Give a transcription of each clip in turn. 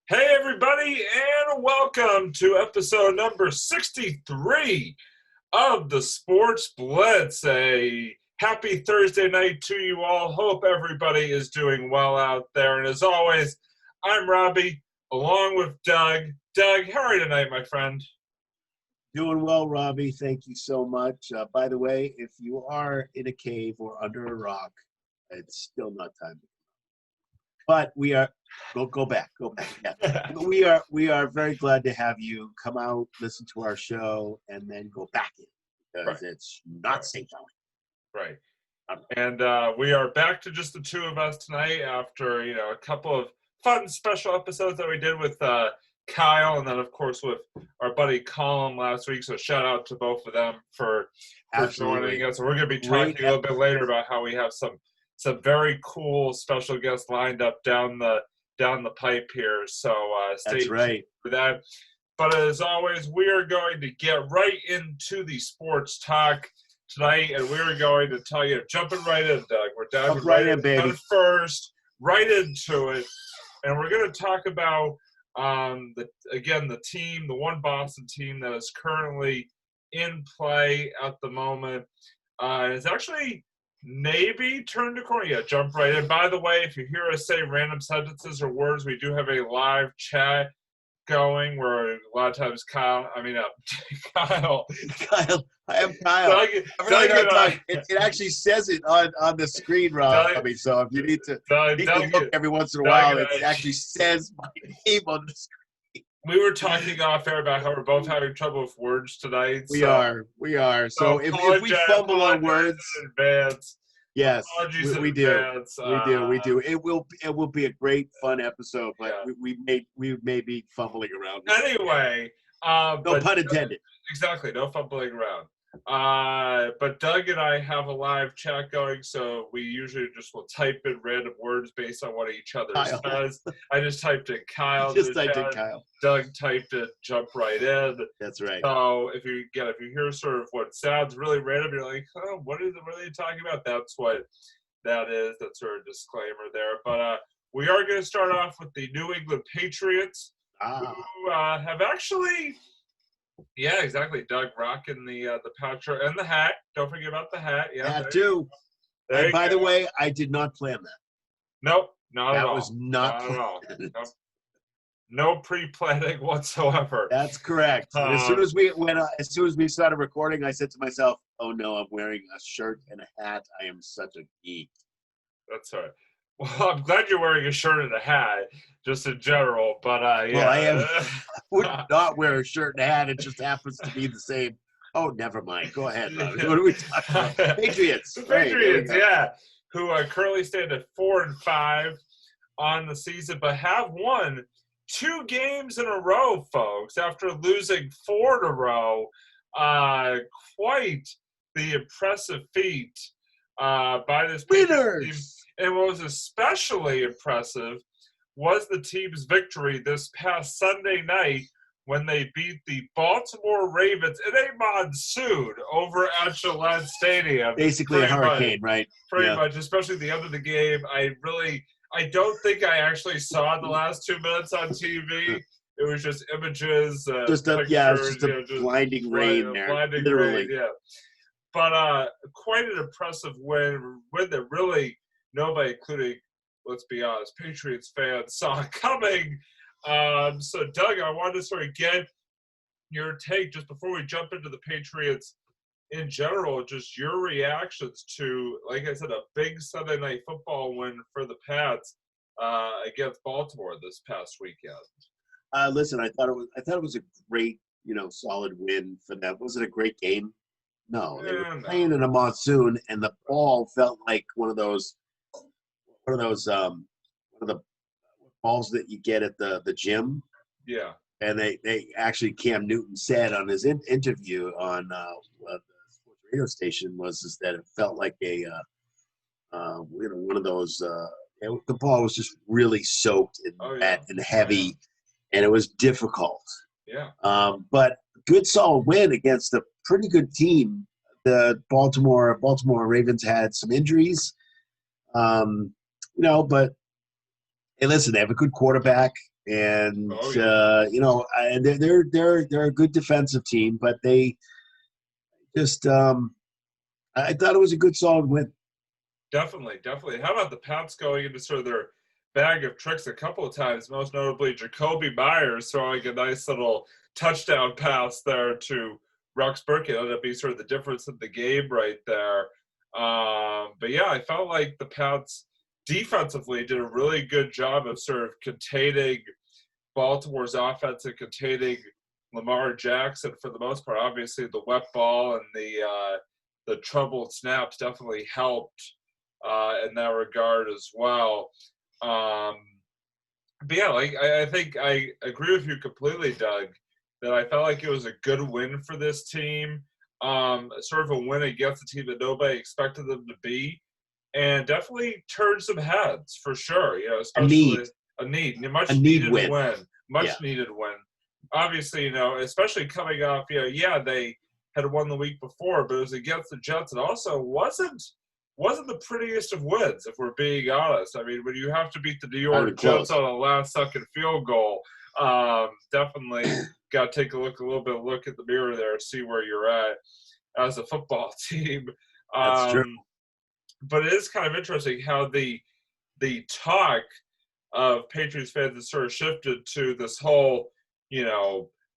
Hey, everybody, and welcome to episode number 63 of the Sports Blitz. A happy Thursday night to you all. Hope everybody is doing well out there. And as always, I'm Robbie, along with Doug. Doug, how are you tonight, my friend? Doing well, Robbie. Thank you so much. By the way, if you are in a cave or under a rock, it's still not time. But we are go back. Yeah. We are very glad to have you come out, listen to our show, and then go back in because it's not safe out. Right. And we are back to just the two of us tonight after, a couple of fun special episodes that we did with Kyle and then, of course, with our buddy Colin last week. So shout out to both of them for joining us. And we're going to be talking a little bit later about how we have some very cool special guests lined up down the pipe here. So stay tuned for that. But as always, we are going to get right into the sports talk tonight, and we're going to tell you, jumping right in, Doug. We're diving right in, baby. First, right into it, and we're going to talk about the team, the one Boston team that is currently in play at the moment. It's actually maybe turned a corner. Yeah, jump right in. By the way, if you hear us say random sentences or words, we do have a live chat going where a lot of times Kyle. I am Kyle. It actually says it on the screen, Robbie. So if you need to look every once in a while, it actually says my name on the screen. We were talking off air about how we're both having trouble with words tonight. We are. So if we fumble on words in advance. Yes, we do. We do. It will be a great, fun episode, but we may be fumbling around. Anyway, no pun intended. Exactly, no fumbling around. But Doug and I have a live chat going, so we usually just will type in random words based on what each other says. I just typed in Kyle. Doug typed it, jump right in. That's right. So if you hear sort of what sounds really random, you're like, oh, what are they talking about? That's what that is. That's sort of disclaimer there. But we are going to start off with the New England Patriots, who have actually. Yeah, exactly. Doug rocking the pouch and the hat. Don't forget about the hat. Yeah, that too. And by the way, I did not plan that. Nope, not at all. That was not at all. Nope. No pre-planning whatsoever. That's correct. And as soon as we started recording, I said to myself, "Oh no, I'm wearing a shirt and a hat. I am such a geek." That's all right. Well, I'm glad you're wearing a shirt and a hat, just in general. But yeah. Well, I would not wear a shirt and a hat. It just happens to be the same. Oh, never mind. Go ahead, Robbie. What are we talking about? Patriots. The Patriots, yeah, who currently stand at 4-5 on the season, but have won 2 games in a row, folks. After losing 4 in a row, quite the impressive feat by this Patriots team. And what was especially impressive was the team's victory this past Sunday night when they beat the Baltimore Ravens in a monsoon over at Gillette Stadium. Basically a hurricane, right? Pretty much, especially the end of the game. I don't think I actually saw the last 2 minutes on TV. It was just images. Just a blinding rain there. Literally. Rain, yeah. But quite an impressive win that really nobody, including, let's be honest, Patriots fans, saw coming. So, Doug, I wanted to sort of get your take just before we jump into the Patriots in general, just your reactions to, like I said, a big Sunday Night Football win for the Pats against Baltimore this past weekend. Listen, I thought it was a great, solid win for them. Was it a great game? No, they were playing in a monsoon, and the ball felt like one of the balls that you get at the gym. Yeah. And they actually, Cam Newton said on his interview on the sports radio station was that it felt like one of those. The ball was just really soaked and wet and heavy, and it was difficult. Yeah. But good solid win against a pretty good team. The Baltimore Ravens had some injuries, but hey, listen, they have a good quarterback, And Oh, yeah. they're a good defensive team, but they just I thought it was a good solid win. Definitely. How about the Pats going into sort of their bag of tricks a couple of times, most notably Jacoby Myers throwing a nice little touchdown pass there to Rex Burkhead. Ended up being sort of the difference in the game right there. But yeah, I felt like the Pats defensively did a really good job of sort of containing Baltimore's offense and containing Lamar Jackson for the most part. Obviously, the wet ball and the troubled snaps definitely helped in that regard as well. But yeah, like I think I agree with you completely, Doug, that I felt like it was a good win for this team. Sort of a win against a team that nobody expected them to be, and definitely turned some heads for sure. You know, especially a much needed win, much needed win. Obviously, you know, especially coming off, yeah, they had won the week before, but it was against the Jets, and also wasn't the prettiest of wins, if we're being honest. I mean, when you have to beat the New York Jets on a last-second field goal, definitely got to take a look at the mirror there, see where you're at as a football team. That's true. But it is kind of interesting how the talk of Patriots fans has sort of shifted to this whole,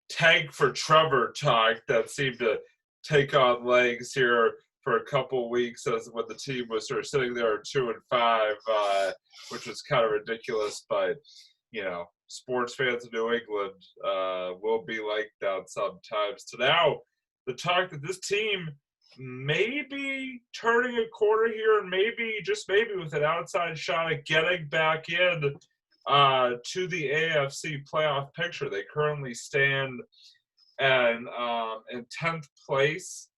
tank for Trevor talk that seemed to take on legs here for a couple of weeks as when the team was sort of sitting there at 2-5, which was kind of ridiculous. But, sports fans in New England will be like that sometimes. So now the talk that this team may be turning a corner here and just maybe with an outside shot at getting back in to the AFC playoff picture. They currently stand in 10th place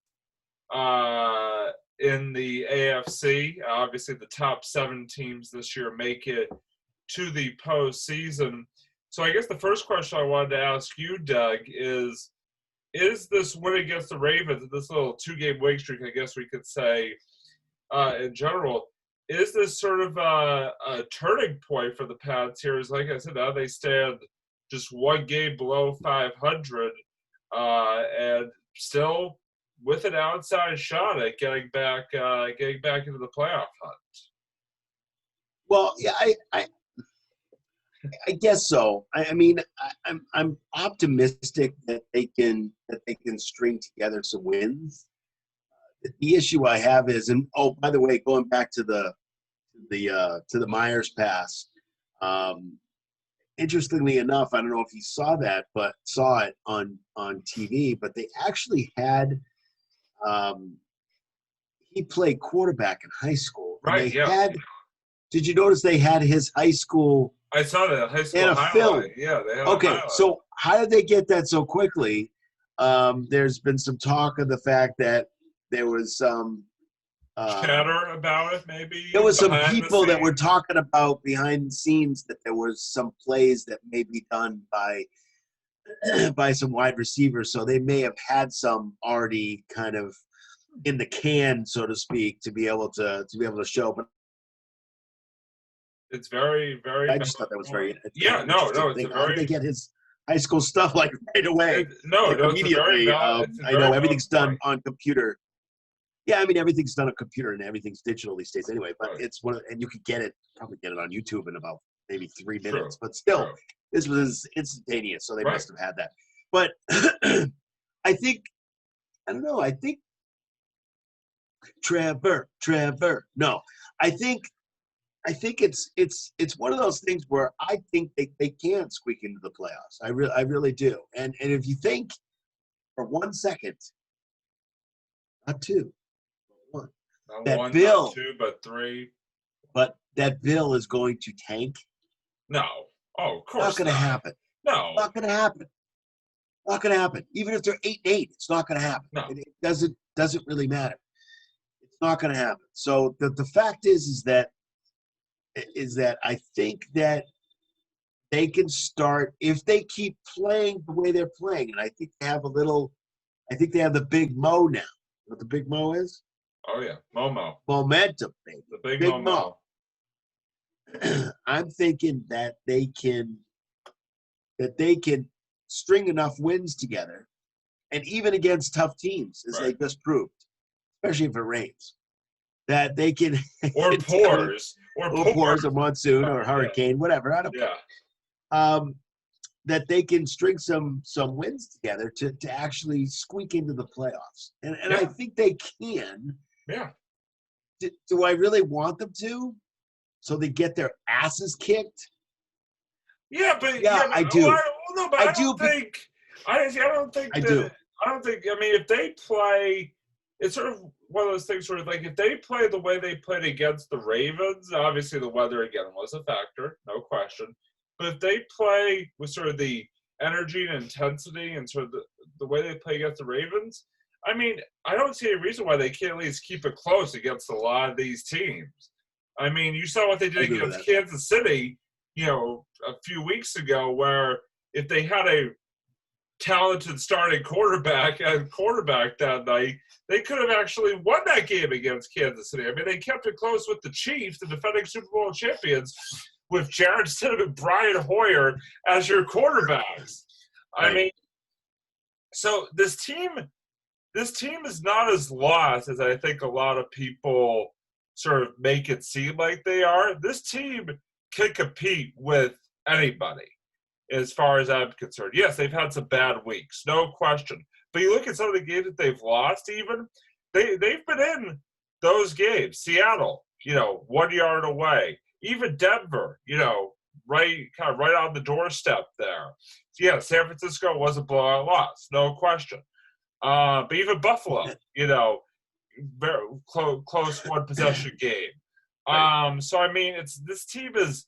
in the AFC. Obviously, the top 7 teams this year make it to the postseason. So I guess the first question I wanted to ask you, Doug, is this win against the Ravens, this little 2-game winning streak, I guess we could say, in general, is this sort of a turning point for the Pats here? Is, like I said, now they stand just 1 game below 500 and still with an outside shot at getting back into the playoff hunt. Well, yeah, I guess so. I'm optimistic that they can string together some wins. The issue I have is, and oh, by the way, going back to the Myers pass. Interestingly enough, I don't know if you saw it on TV, but they actually had he played quarterback in high school. Right. Yeah. Did you notice they had his high school? I saw that high school highlight. Film. Yeah, they had okay. So how did they get that so quickly? There's been some talk of the fact that there was some chatter about it. Maybe there was some people that were talking about behind the scenes that there was some plays that may be done by some wide receivers. So they may have had some already kind of in the can, so to speak, to be able to show. But it's very, very. I just thought that was very. Yeah, no, it's how did they get his high school stuff like right away? Immediately. I know everything's done on computer. Yeah, I mean everything's done on computer and everything's digital these days anyway. But it's and you could probably get it on YouTube in about maybe 3 minutes. But still, this was instantaneous, so they must have had that. But I think I don't know. I think Trevor. No, I think it's one of those things where I think they can squeak into the playoffs. I really do. And if you think for 1 second, not 2, but 1, that one, Bill, not 2, but 3. But that Bill is going to tank. No. Oh, of course not going to happen. No. Not going to happen. Not going to happen. Even if they're 8-8, it's not going to happen. No. It doesn't really matter. It's not going to happen. So the fact is that I think that they can start if they keep playing the way they're playing, and I think they have the big Mo now. What the big Mo is? Oh yeah, Momo. Momentum, baby. The big Momo. I'm thinking that they can that they can string enough wins together, and even against tough teams, as they just proved, especially if it rains, that they can or pours a monsoon or hurricane, whatever. I don't care. That they can string some wins together to actually squeak into the playoffs, and I think they can. Yeah. Do I really want them to? So they get their asses kicked? Yeah, but I do. I don't think. I don't think. I mean, if they play, it's sort of one of those things. Sort of like if they play the way they played against the Ravens. Obviously, the weather again was a factor, no question. But if they play with sort of the energy and intensity and sort of the way they play against the Ravens, I mean, I don't see a reason why they can't at least keep it close against a lot of these teams. I mean, you saw what they did against Kansas City, a few weeks ago, where if they had a talented starting quarterback that night, they could have actually won that game against Kansas City. I mean, they kept it close with the Chiefs, the defending Super Bowl champions, with Jarrett Stidham and Brian Hoyer as your quarterbacks. Right. I mean, so this team is not as lost as I think a lot of people sort of make it seem like they are. This team can compete with anybody as far as I'm concerned. Yes, they've had some bad weeks, no question. But you look at some of the games that they've lost even, they've been in those games. Seattle, 1 yard away. Even Denver, right on the doorstep there. So yeah, San Francisco was a blowout loss, no question. But even Buffalo, very close one possession game. So I mean, this team is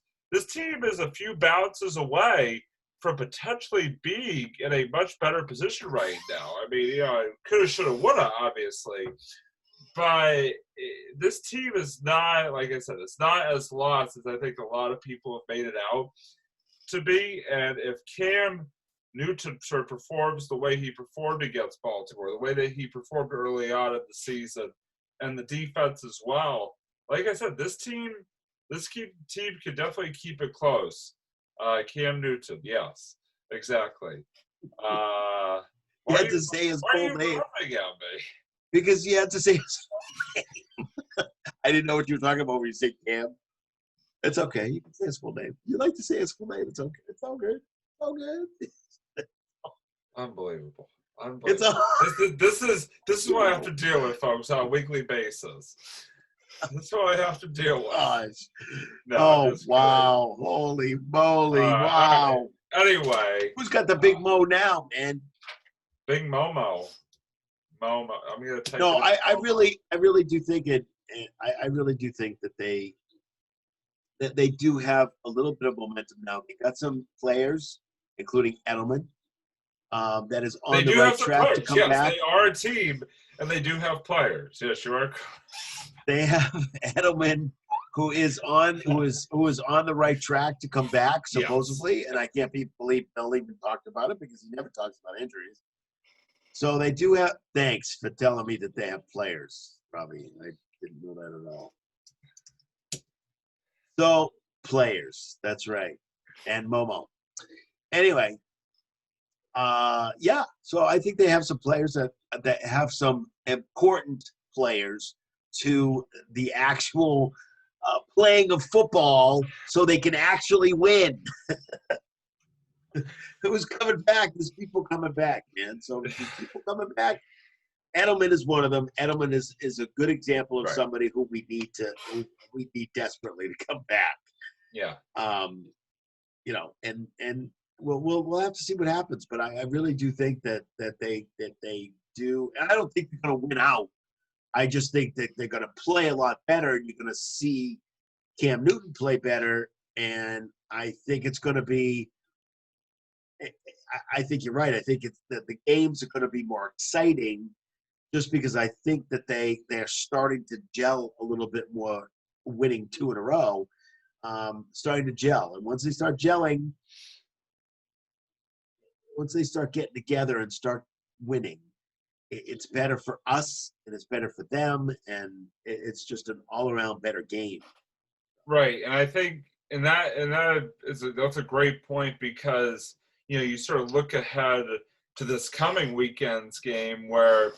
a few bounces away from potentially being in a much better position right now. I mean, coulda, shoulda, woulda, obviously, but this team is not, like I said, it's not as lost as I think a lot of people have made it out to be. And if Cam Newton sort of performs the way he performed against Baltimore, the way that he performed early on in the season, and the defense as well, like I said, this team could definitely keep it close. Cam Newton, yes, exactly. You had to say his full name. Because you had to say his full name. I didn't know what you were talking about when you said Cam. It's okay. You can say his full name. You like to say his full name. It's okay. It's all good. All good. Unbelievable. This is what I have to deal with, folks, on a weekly basis. That's what I have to deal with. Gosh. No, wow. Good. Holy moly. Wow. Anyway. Who's got the big Mo now, man? Big Momo. I'm gonna take I really do think it. I really do think that they do have a little bit of momentum now. They got some players, including Edelman, that is on the right track to come back. They are a team, and they do have players. Yes, you are. They have Edelman, who is on the right track to come back, supposedly, yes. And I can't believe Bill even talked about it because he never talks about injuries. So they do have. Thanks for telling me that they have players, Robbie. I didn't know that at all. So players, that's right, and Momo. Anyway, So I think they have some players that have some important players to the actual playing of football, so they can actually win. Who's coming back? There's people coming back, man. So there's people coming back. Edelman is one of them. Edelman is a good example of somebody who we need desperately to come back. Yeah. And we'll have to see what happens, but I really do think that they do. And I don't think they're going to win out. I just think that they're going to play a lot better, and you're going to see Cam Newton play better. And I think it's going to be. I think you're right. I think it's that the games are going to be more exciting, just because I think that they're starting to gel a little bit more, winning 2 in a row, starting to gel. And once they start gelling, once they start getting together and start winning, it's better for us and it's better for them, and it's just an all-around better game. Right, and I think that's a great point, because you sort of look ahead to this coming weekend's game where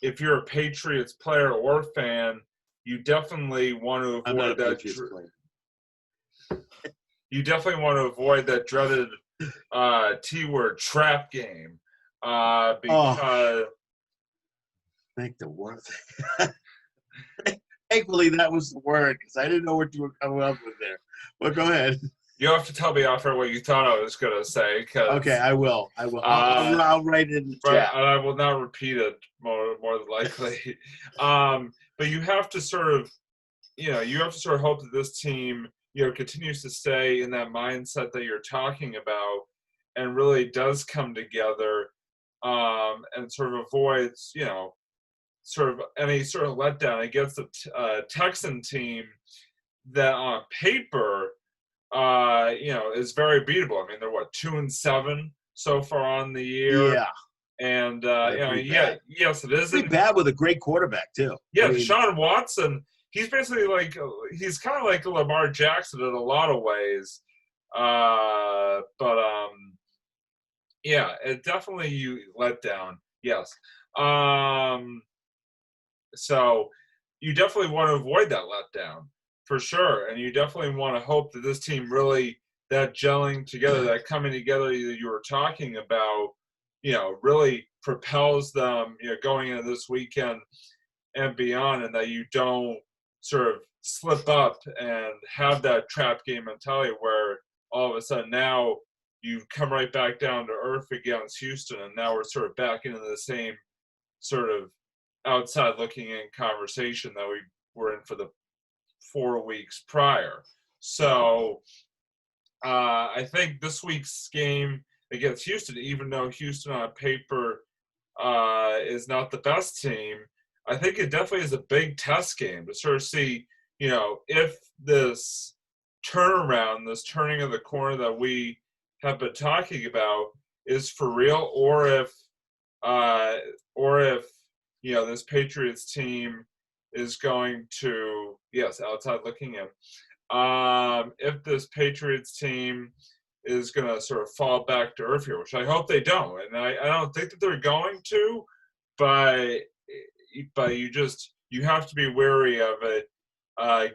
if you're a Patriots player or fan, you definitely want to I'm not a avoid that. Patriots player. You definitely want to avoid that dreaded T-word trap game because Make the word. Thankfully, that was the word because I didn't know what you were coming up with there. But go ahead. you have to tell me after what you thought I was going to say. Okay, I will. I'll write it in the chat. And I will not repeat it more than likely. But you have to sort of, hope that this team, continues to stay in that mindset that you're talking about and really does come together and sort of avoids, sort of any sort of letdown against the Texan team that on paper, is very beatable. I mean, they're 2-7 so far on the year. Yeah. And yes, it is pretty bad with a great quarterback too. Yeah, Deshaun Watson. He's basically he's kind of like Lamar Jackson in a lot of ways, it definitely you let down. Yes, so you definitely want to avoid that letdown for sure, and you definitely want to hope that this team really that gelling together, that coming together that you were talking about, really propels them, going into this weekend and beyond, and that you don't sort of slip up and have that trap game mentality where all of a sudden now you come right back down to earth against Houston, and now we're sort of back into the same sort of outside looking in conversation that we were in for the 4 weeks prior. So I think this week's game against Houston, even though Houston on paper is not the best team, I think it definitely is a big test game to sort of see, if this turnaround, this turning of the corner that we have been talking about is for real, or if this Patriots team is going to, outside looking in, if this Patriots team is going to sort of fall back to earth here, which I hope they don't, and I don't think that they're going to, but you have to be wary of it,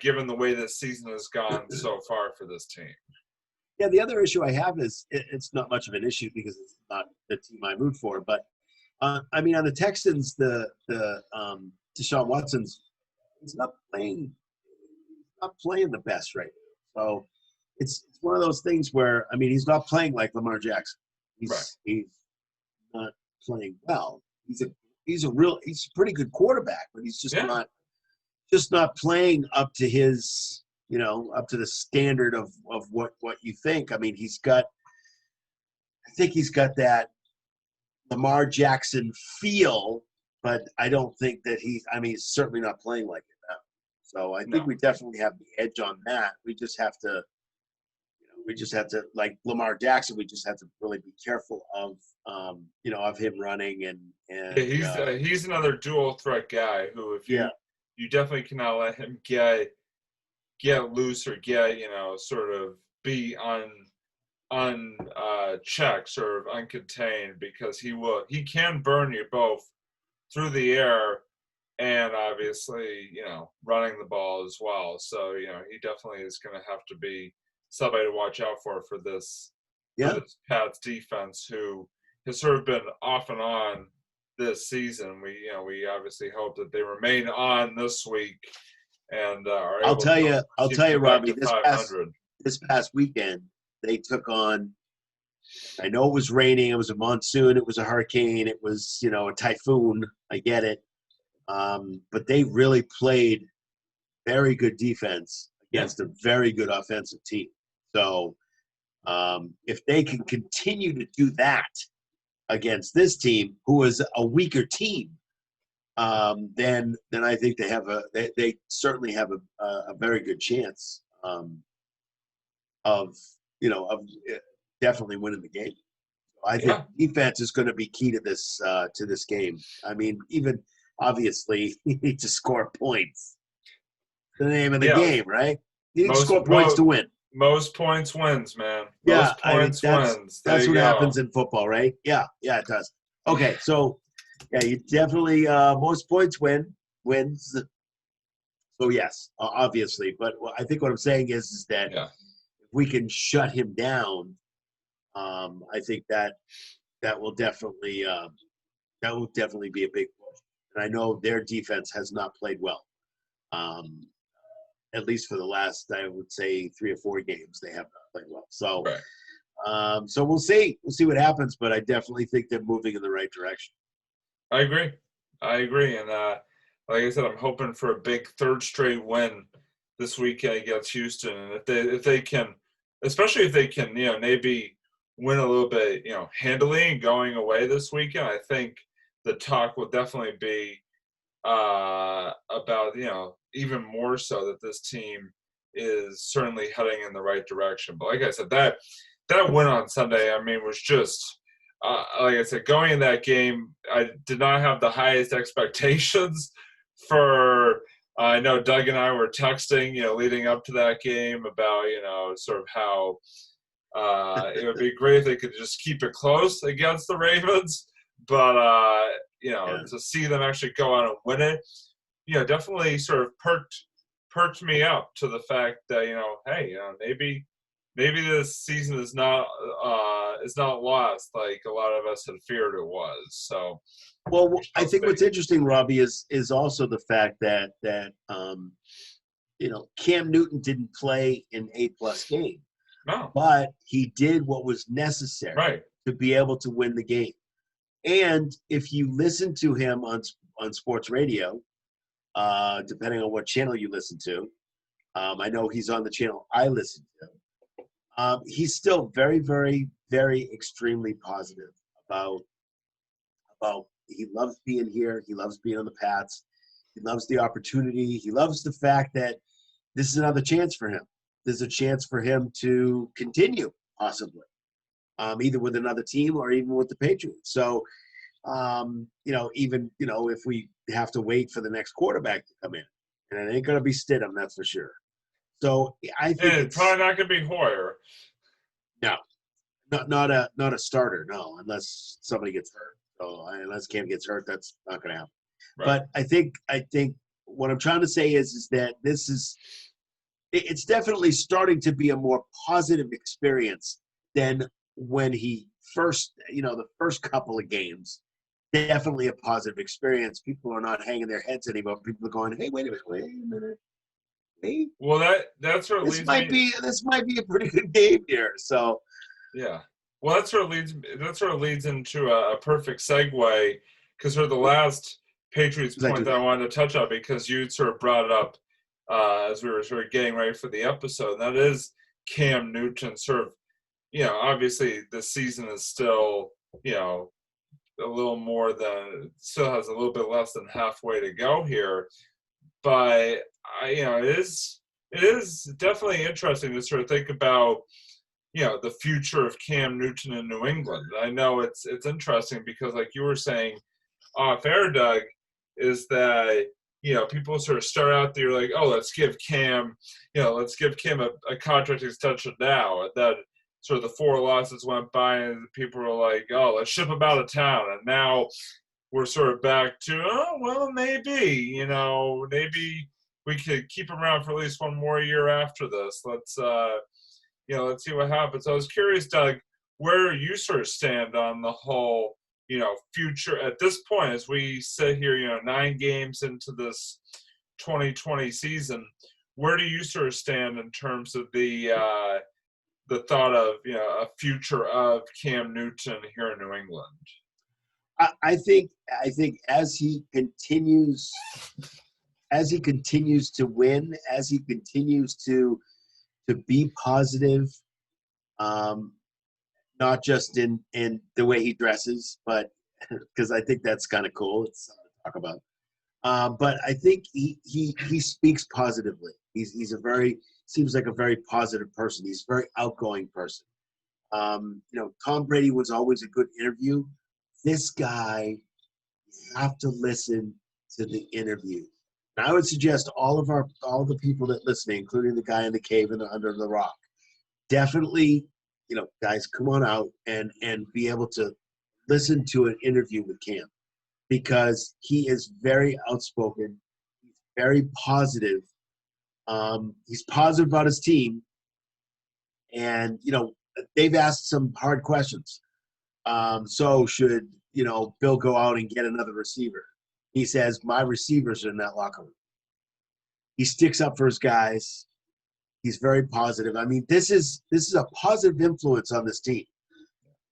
given the way this season has gone so far for this team. Yeah, the other issue I have is it's not much of an issue because it's not the team I root for. But I mean, on the Texans, the Deshaun Watson's he's not playing the best right now. So it's one of those things where he's not playing like Lamar Jackson. He's not playing well. He's a pretty good quarterback, but he's just not playing up to his, up to the standard of what you think. I think he's got that Lamar Jackson feel, but I don't think that he's certainly not playing like it now. So I think we definitely have the edge on that. We just have to, like Lamar Jackson, we just have to really be careful of him running and he's another dual threat guy who, if you definitely cannot let him get loose or get, sort of be unchecked, sort of uncontained, because he can burn you both through the air and obviously, running the ball as well. So, he definitely is going to have to be somebody to watch out for this Pats defense, who has sort of been off and on this season. We obviously hope that they remain on this week and are able I'll tell you, Robbie, this past weekend they took on. I know it was raining. It was a monsoon. It was a hurricane. It was a typhoon. I get it, but they really played very good defense against a very good offensive team. So if they can continue to do that against this team, who is a weaker team, then I think they certainly have a very good chance of definitely winning the game. I think defense is going to be key to this game. Even obviously you need to score points. The name of the game, right? You need to score points to win. most points wins, man. Yeah, Most I mean points wins. There that's you what go. happens in football, right? Yeah, it does. Okay, so yeah, you definitely most points wins. So yes, obviously, but I think what I'm saying is that Yeah, if we can shut him down, I think that will definitely be a big push. And I know their defense has not played well. Um, at least for the last, I would say, 3 or 4 games, they have not played well. So, right. so we'll see. We'll see what happens. But I definitely think they're moving in the right direction. I agree. I agree. And like I said, I'm hoping for a big third straight win this weekend against Houston. And if they can, especially if they can, maybe win a little bit, handily and going away this weekend, I think the talk will definitely be about, even more so that this team is certainly heading in the right direction. But like I said, that win on Sunday, I mean, was just like I said, going in that game, I did not have the highest expectations for. I know Doug and I were texting, leading up to that game about, sort of how it would be great if they could just keep it close against the Ravens, but Yeah. to see them actually go out and win it, definitely sort of perked me up to the fact that hey, maybe this season is not lost like a lot of us had feared it was. So, Well, I I'll think see. what's interesting, Robbie, is also the fact that Cam Newton didn't play in 8+ games, No, but he did what was necessary right, to be able to win the game. And if you listen to him on sports radio, depending on what channel you listen to, I know he's on the channel I listen to. He's still very, very, very extremely positive about he loves being here. He loves being on the Pats. He loves the opportunity. He loves the fact that this is another chance for him. There's a chance for him to continue, possibly, either with another team or even with the Patriots. So, even if we have to wait for the next quarterback to come in, and it ain't going to be Stidham, that's for sure. So I think and it's it's probably not going to be Hoyer. no, not a starter, no, unless somebody gets hurt. So unless Cam gets hurt, that's not going to happen. Right. But I think what I'm trying to say is that it's definitely starting to be a more positive experience than when he first, the first couple of games. Definitely a positive experience. People are not hanging their heads anymore. People are going, "Hey, wait a minute, hey, Well, that sort of this leads might me. be a pretty good game here." So Yeah. Well, that sort of leads into a perfect segue because sort of the last Patriots I do point that I that. wanted to touch on because you sort of brought it up as we were sort of getting ready for the episode. And that is Cam Newton. Sort of, obviously the season is still, a little more than still has a little bit less than halfway to go here, but it is definitely interesting to sort of think about the future of Cam Newton in New England. I know it's interesting because, like you were saying off air, Doug, is that people sort of start out there like, oh, let's give Cam a contract extension now, and then sort of the 4 losses went by, and people were like, oh, let's ship him out of town, and now we're sort of back to, oh, well, maybe we could keep him around for at least one more year after this. Let's see what happens. I was curious, Doug, where you sort of stand on the whole, future at this point as we sit here, 9 games into this 2020 season. Where do you sort of stand in terms of the thought of a future of Cam Newton here in New England? I think as he continues to win, as he continues to be positive, not just in the way he dresses, but because I think that's kind of cool. It's something to talk about. But I think he speaks positively. He's seems like a very positive person. He's a very outgoing person. Tom Brady was always a good interview. This guy, you have to listen to the interview. And I would suggest all the people that listening, including the guy in the cave and under the rock, definitely, guys, come on out and be able to listen to an interview with Cam because he is very outspoken. He's very positive. He's positive about his team. And, they've asked some hard questions. So should, Bill go out and get another receiver? He says, my receivers are in that locker room. He sticks up for his guys. He's very positive. I mean, this is a positive influence on this team.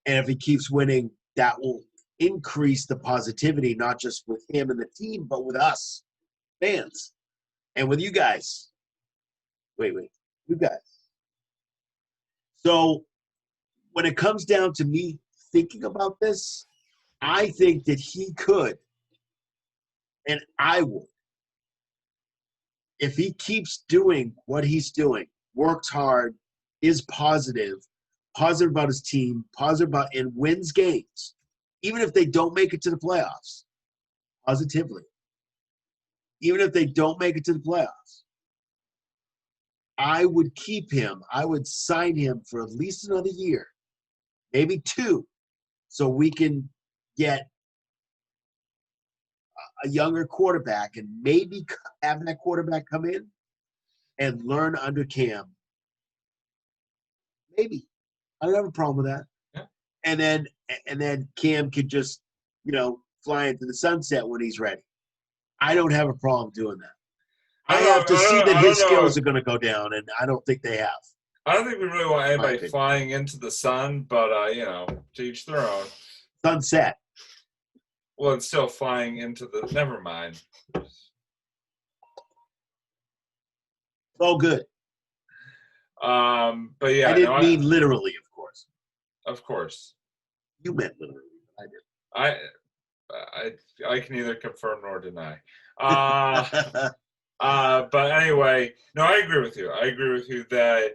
And if he keeps winning, that will increase the positivity, not just with him and the team, but with us, fans, and with you guys. Wait, you guys. So when it comes down to me thinking about this, I think that he could, and I would, if he keeps doing what he's doing, works hard, is positive about his team, and wins games, even if they don't make it to the playoffs, positively. Even if they don't make it to the playoffs, I would keep him. I would sign him for at least another year, maybe 2, so we can get a younger quarterback and maybe have that quarterback come in and learn under Cam. Maybe. I don't have a problem with that. Yeah. And then Cam could just, fly into the sunset when he's ready. I don't have a problem doing that. I have to see that his skills are going to go down, and I don't think they have. I don't think we really want anybody flying into the sun, but, to each their own. Sunset. Well, it's still flying into the. Never mind. Oh, good. But yeah, I didn't mean literally, of course. Of course. You meant literally. I did. I can neither confirm nor deny. But anyway, no, I agree with you. I agree with you that,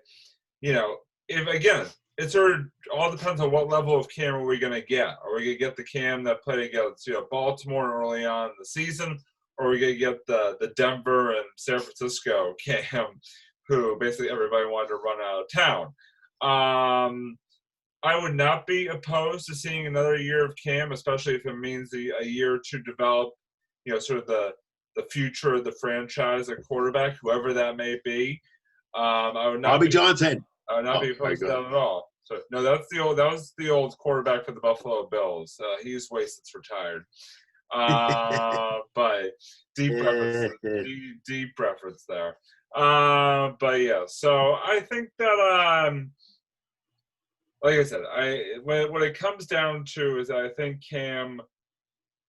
if again, it sort of all depends on what level of Cam are we going to get. Are we going to get the Cam that played against Baltimore early on in the season, or are we going to get the Denver and San Francisco Cam, who basically everybody wanted to run out of town? I would not be opposed to seeing another year of Cam, especially if it means a year to develop, sort of the future of the franchise at quarterback, whoever that may be. I would not Bobby Johnson. I would not be opposed to that at all. So no, that was the old quarterback for the Buffalo Bills. He's wasted, retired. But deep reference there. But yeah, so I think that like I said, when it comes down to is I think Cam.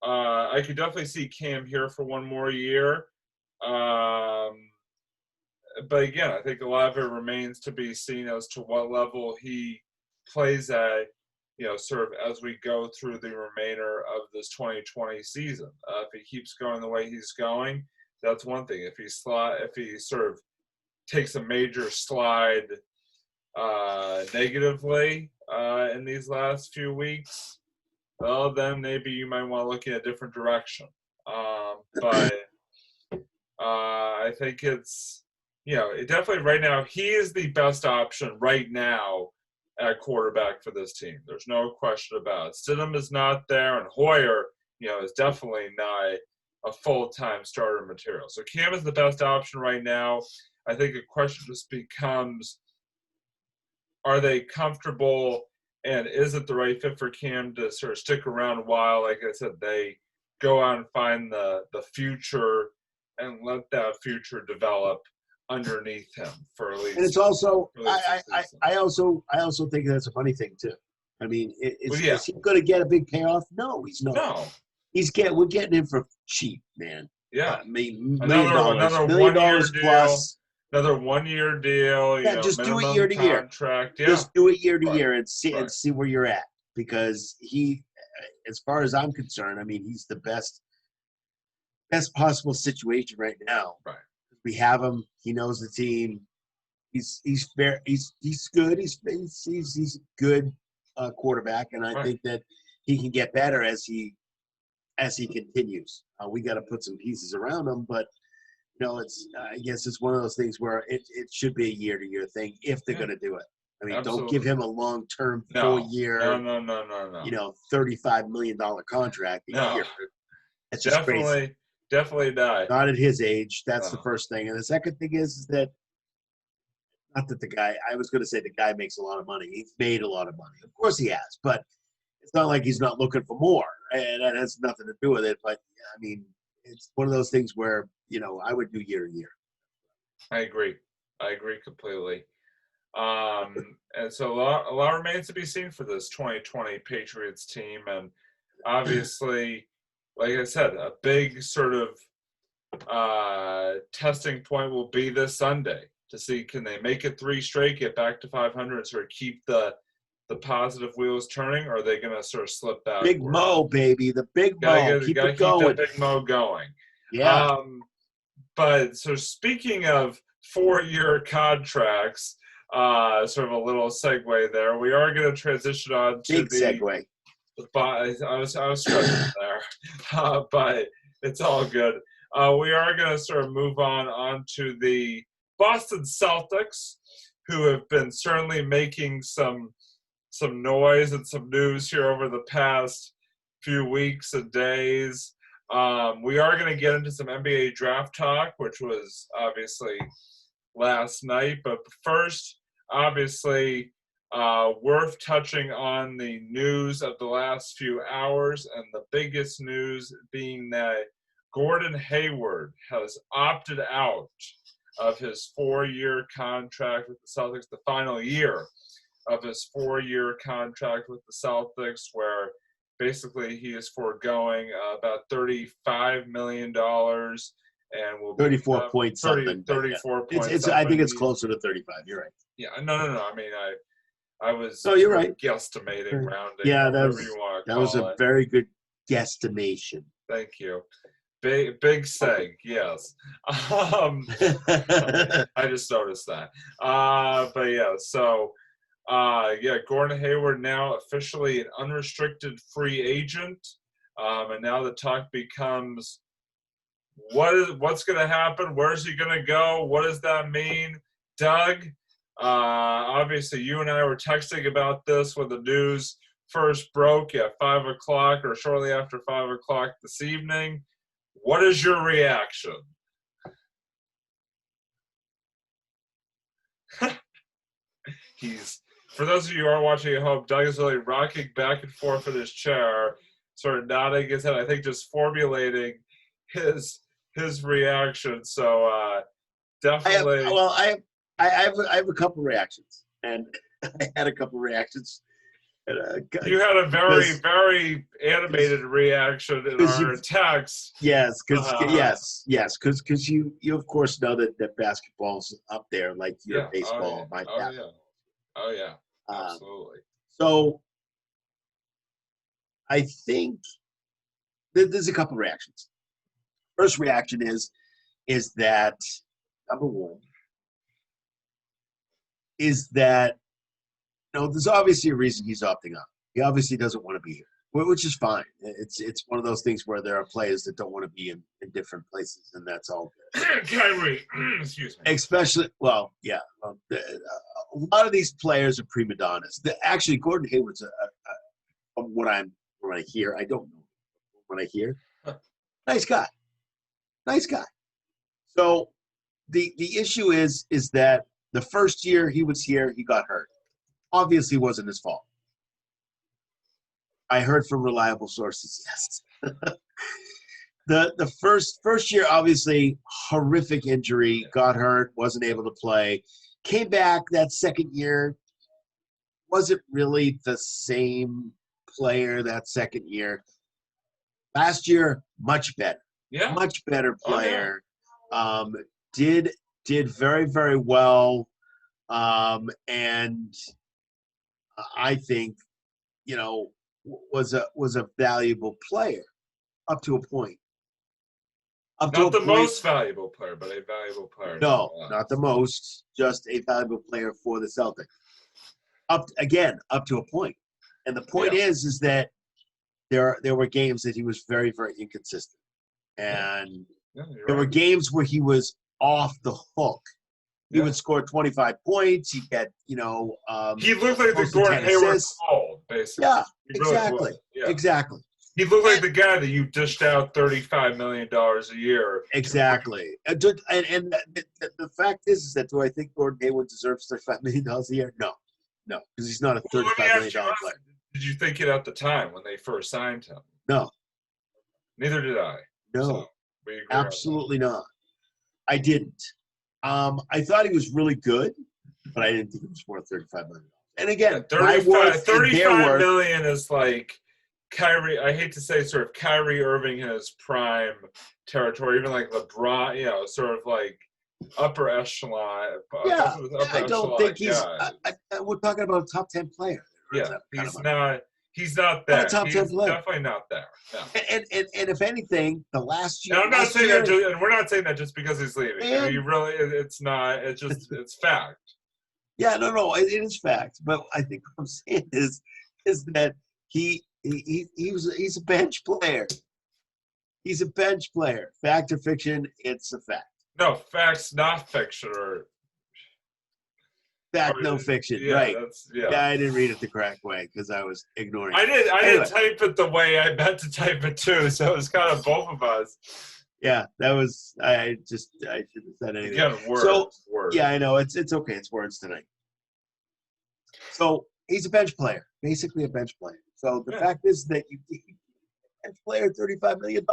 I could definitely see Cam here for one more year. But again, I think a lot of it remains to be seen as to what level he plays at, sort of as we go through the remainder of this 2020 season. If he keeps going the way he's going, that's one thing. If he sort of takes a major slide negatively in these last few weeks, well, then maybe you might want to look in a different direction. But I think it's, it definitely right now, he is the best option right now at quarterback for this team. There's no question about it. Stidham is not there, and Hoyer, is definitely not a full-time starter material. So Cam is the best option right now. I think the question just becomes, are they comfortable, and is it the right fit for Cam to sort of stick around while, like I said, they go out and find the future and let that future develop underneath him for at least. And it's also, I also think that's a funny thing too. I mean, is he going to get a big payoff? No, he's not. No, we're getting him for cheap, man. Yeah, I mean, another $1 million plus. Another 1 year deal. Yeah, just do it year to year. Yeah. Just do it year to year and see where you're at, because he, as far as I'm concerned, I mean, he's the best possible situation right now. Right. We have him. He knows the team. He's fair. He's good. He's a good quarterback, and I think that he can get better as he continues. We got to put some pieces around him, but I guess it's one of those things where it should be a year-to-year thing if they're going to do it. I mean, don't give Absolutely. him a long-term, No. 4-year, No. $35 million contract a No. year. That's just crazy. Definitely not. Not at his age. That's the No. first thing. And the second thing is that, not that I was going to say the guy makes a lot of money. He's made a lot of money. Of course he has, but it's not like he's not looking for more. And that has nothing to do with it. But, I mean, it's one of those things where, I would do year to year. I agree completely. And so a lot remains to be seen for this 2020 Patriots team. And obviously, like I said, a big sort of testing point will be this Sunday to see, can they make it 3 straight, get back to 500, sort of keep the positive wheels turning, or are they going to sort of slip back? Big Mo, baby, the Big Mo. Keep it going. That Big Mo going. Yeah. But so speaking of 4-year contracts, sort of a little segue there. We are going to transition on to Big segue. I was struggling there, but it's all good. We are going to sort of move on to the Boston Celtics, who have been certainly making some noise and some news here over the past few weeks and days. We are going to get into some NBA draft talk, which was obviously last night. But first, obviously, worth touching on the news of the last few hours, and the biggest news being that Gordon Hayward has opted out of his 4-year contract with the Celtics, the final year of his 4-year contract with the Celtics, where basically he is foregoing about $35 million and will be 34 point something. 34 yeah. points. I think it's closer to 35. You're right. Yeah, no. I mean, I was you're right. guesstimating, rounding, yeah, whatever you want to that call was a very good guesstimation. Thank you. Big seg, yes. I just noticed that. But yeah, so Gordon Hayward now officially an unrestricted free agent, and now the talk becomes, what's going to happen? Where's he going to go? What does that mean, Doug? Obviously, you and I were texting about this when the news first broke at 5 o'clock or shortly after 5 o'clock this evening. What is your reaction? For those of you who are watching at home, Doug is really rocking back and forth in his chair, sort of nodding his head, I think just formulating his reaction. So definitely. I have a couple reactions, and I had a couple reactions. You had a very animated reaction in our text. Yes, because you of course know that basketball's up there like your baseball. Oh yeah, absolutely. So I think there's a couple reactions. First reaction is that, number one, is that there's obviously a reason he's opting out. He obviously doesn't want to be here, which is fine. It's one of those things where there are players that don't want to be in different places, and that's all good. Kyrie, excuse me. Especially, a lot of these players are prima donnas. Actually, Gordon Hayward's from what I hear, I don't know what I hear. Nice guy. So the issue is that the first year he was here, he got hurt. Obviously wasn't his fault. I heard from reliable sources, yes. The first year, obviously, horrific injury, got hurt, wasn't able to play. Came back that second year, wasn't really the same player that second year. Last year, much better. Yeah. Much better player. Did very, very well. And I think, was a valuable player up to a point. Not the most valuable player, but a valuable player. No, not the most, just a valuable player for the Celtics. Up to a point. And the point is that there were games that he was very, very inconsistent. And there were games where he was off the hook He would score 25 points. He'd get, he looked like the close to Gordon 10 Hayward assists. Cole, basically. Yeah, He really exactly. was. Yeah. Exactly. He looked like the guy that you dished out $35 million a year. Exactly. And the fact is that do I think Gordon Hayward deserves $35 million a year? No, because he's not a $35 million player. Did you think it at the time when they first signed him? No. Neither did I. No, so we agree absolutely not. I didn't. I thought he was really good, but I didn't think he was worth $35 million. And again, $35 million is like Kyrie. I hate to say, sort of Kyrie Irving in his prime territory, even like LeBron. Sort of like upper echelon. Yeah, I don't think he's. We're talking about a top 10 player. Yeah, he's not there. Not a top 10 player. Definitely not there. No. And if anything, the last year. And I'm not saying that, and we're not saying that just because he's leaving. It's not. It's just it's fact. Yeah, no, it is fact. But I think what I'm saying is that he's a bench player. He's a bench player. Fact or fiction? It's a fact. No, facts, not fiction, or fact, no fiction. Yeah, right? Yeah, I didn't read it the correct way because I was ignoring. I didn't type it the way I meant to type it too. So it was kind of both of us. Yeah, that was. I shouldn't have said anything. Again, words. So words. Yeah, I know it's okay. It's words tonight. So he's a bench player, basically a bench player. So the fact is that you bench player $35 million.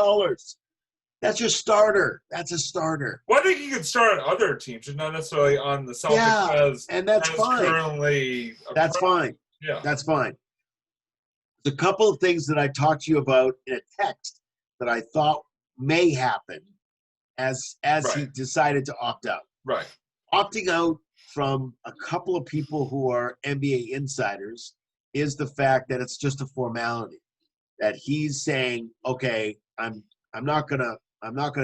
That's your starter. That's a starter. Well, I think he could start on other teams, just not necessarily on the Celtics. Yeah, and that's fine. That's fine. Yeah, that's fine. There's a couple of things that I talked to you about in a text that I thought may happen as he decided to opt out. Right. Opting out from a couple of people who are NBA insiders is the fact that it's just a formality. That he's saying, okay, I'm not gonna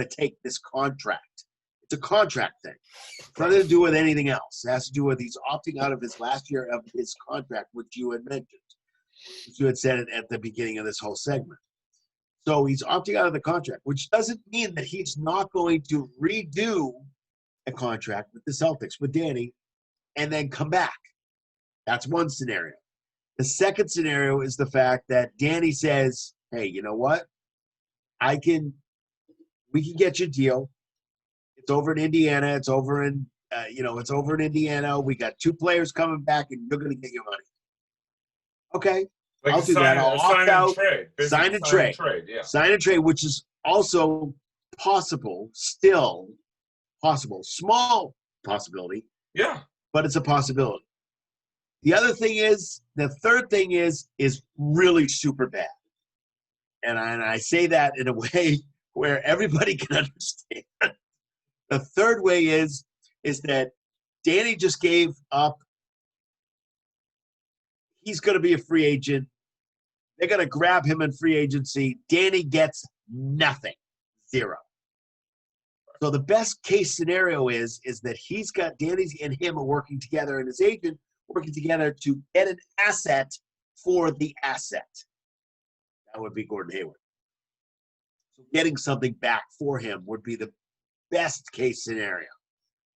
take this contract. It's a contract thing. It's nothing to do with anything else. It has to do with he's opting out of his last year of his contract, which you had mentioned. Which you had said it at the beginning of this whole segment. So he's opting out of the contract, which doesn't mean that he's not going to redo a contract with the Celtics, with Danny, and then come back. That's one scenario. The second scenario is the fact that Danny says, hey, you know what? We can get you a deal. It's over in Indiana. It's over in Indiana. We got 2 players coming back, and you're going to get your money. Okay, like I'll do that. I'll opt out. Sign and trade. Yeah. Sign and trade, which is also possible, still possible. Small possibility. Yeah. But it's a possibility. The third thing is really super bad. And I say that in a way where everybody can understand. The third way is that Danny just gave up. He's going to be a free agent. They're going to grab him in free agency. Danny gets nothing. 0. So the best case scenario is that he's got Danny and him are working together and his agent working together to get an asset for the asset. That would be Gordon Hayward. So getting something back for him would be the best case scenario.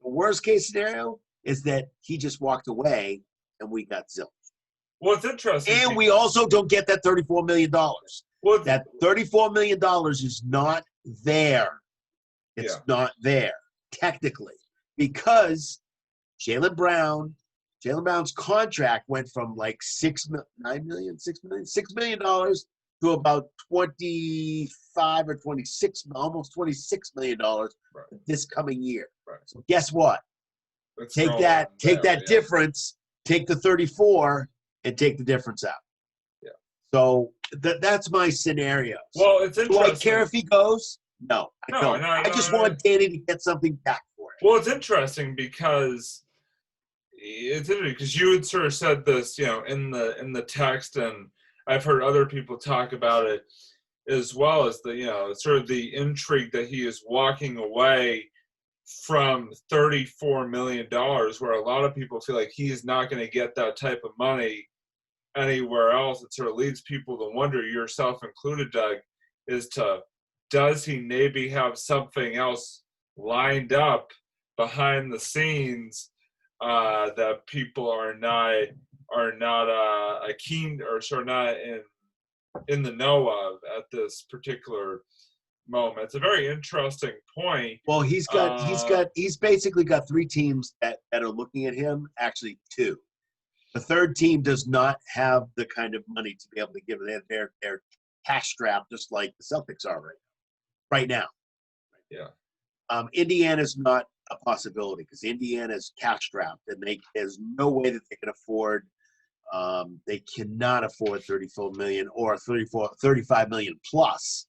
The worst case scenario is that he just walked away and we got zilch. Well, it's interesting. And we also don't get that $34 million. Well, that $34 million is not there. It's not there, technically, because Jaylen Brown's contract went from like $6 million to about 25 or 26, almost $26 million this coming year. Right. So guess what? Take that difference, take the 34, and take the difference out. Yeah. So that's my scenario. Well, it's interesting. Do I care if he goes? No, I don't. I just want Danny to get something back for it. Well, it's interesting because you had sort of said this, in the text, and I've heard other people talk about it as well, as the sort of the intrigue that he is walking away from $34 million, where a lot of people feel like he's not going to get that type of money anywhere else. It sort of leads people to wonder, yourself included, Doug, does he maybe have something else lined up behind the scenes that people are not keen or sort of not in the know of at this particular moment. It's a very interesting point. Well, he's basically got 3 teams that are looking at him. Actually, 2. The 3rd team does not have the kind of money to be able to give their cash strapped, just like the Celtics are right now. Yeah. Indiana's not a possibility because Indiana's cash strapped, and there's no way that they can afford. They cannot afford $34 million or $35 million plus.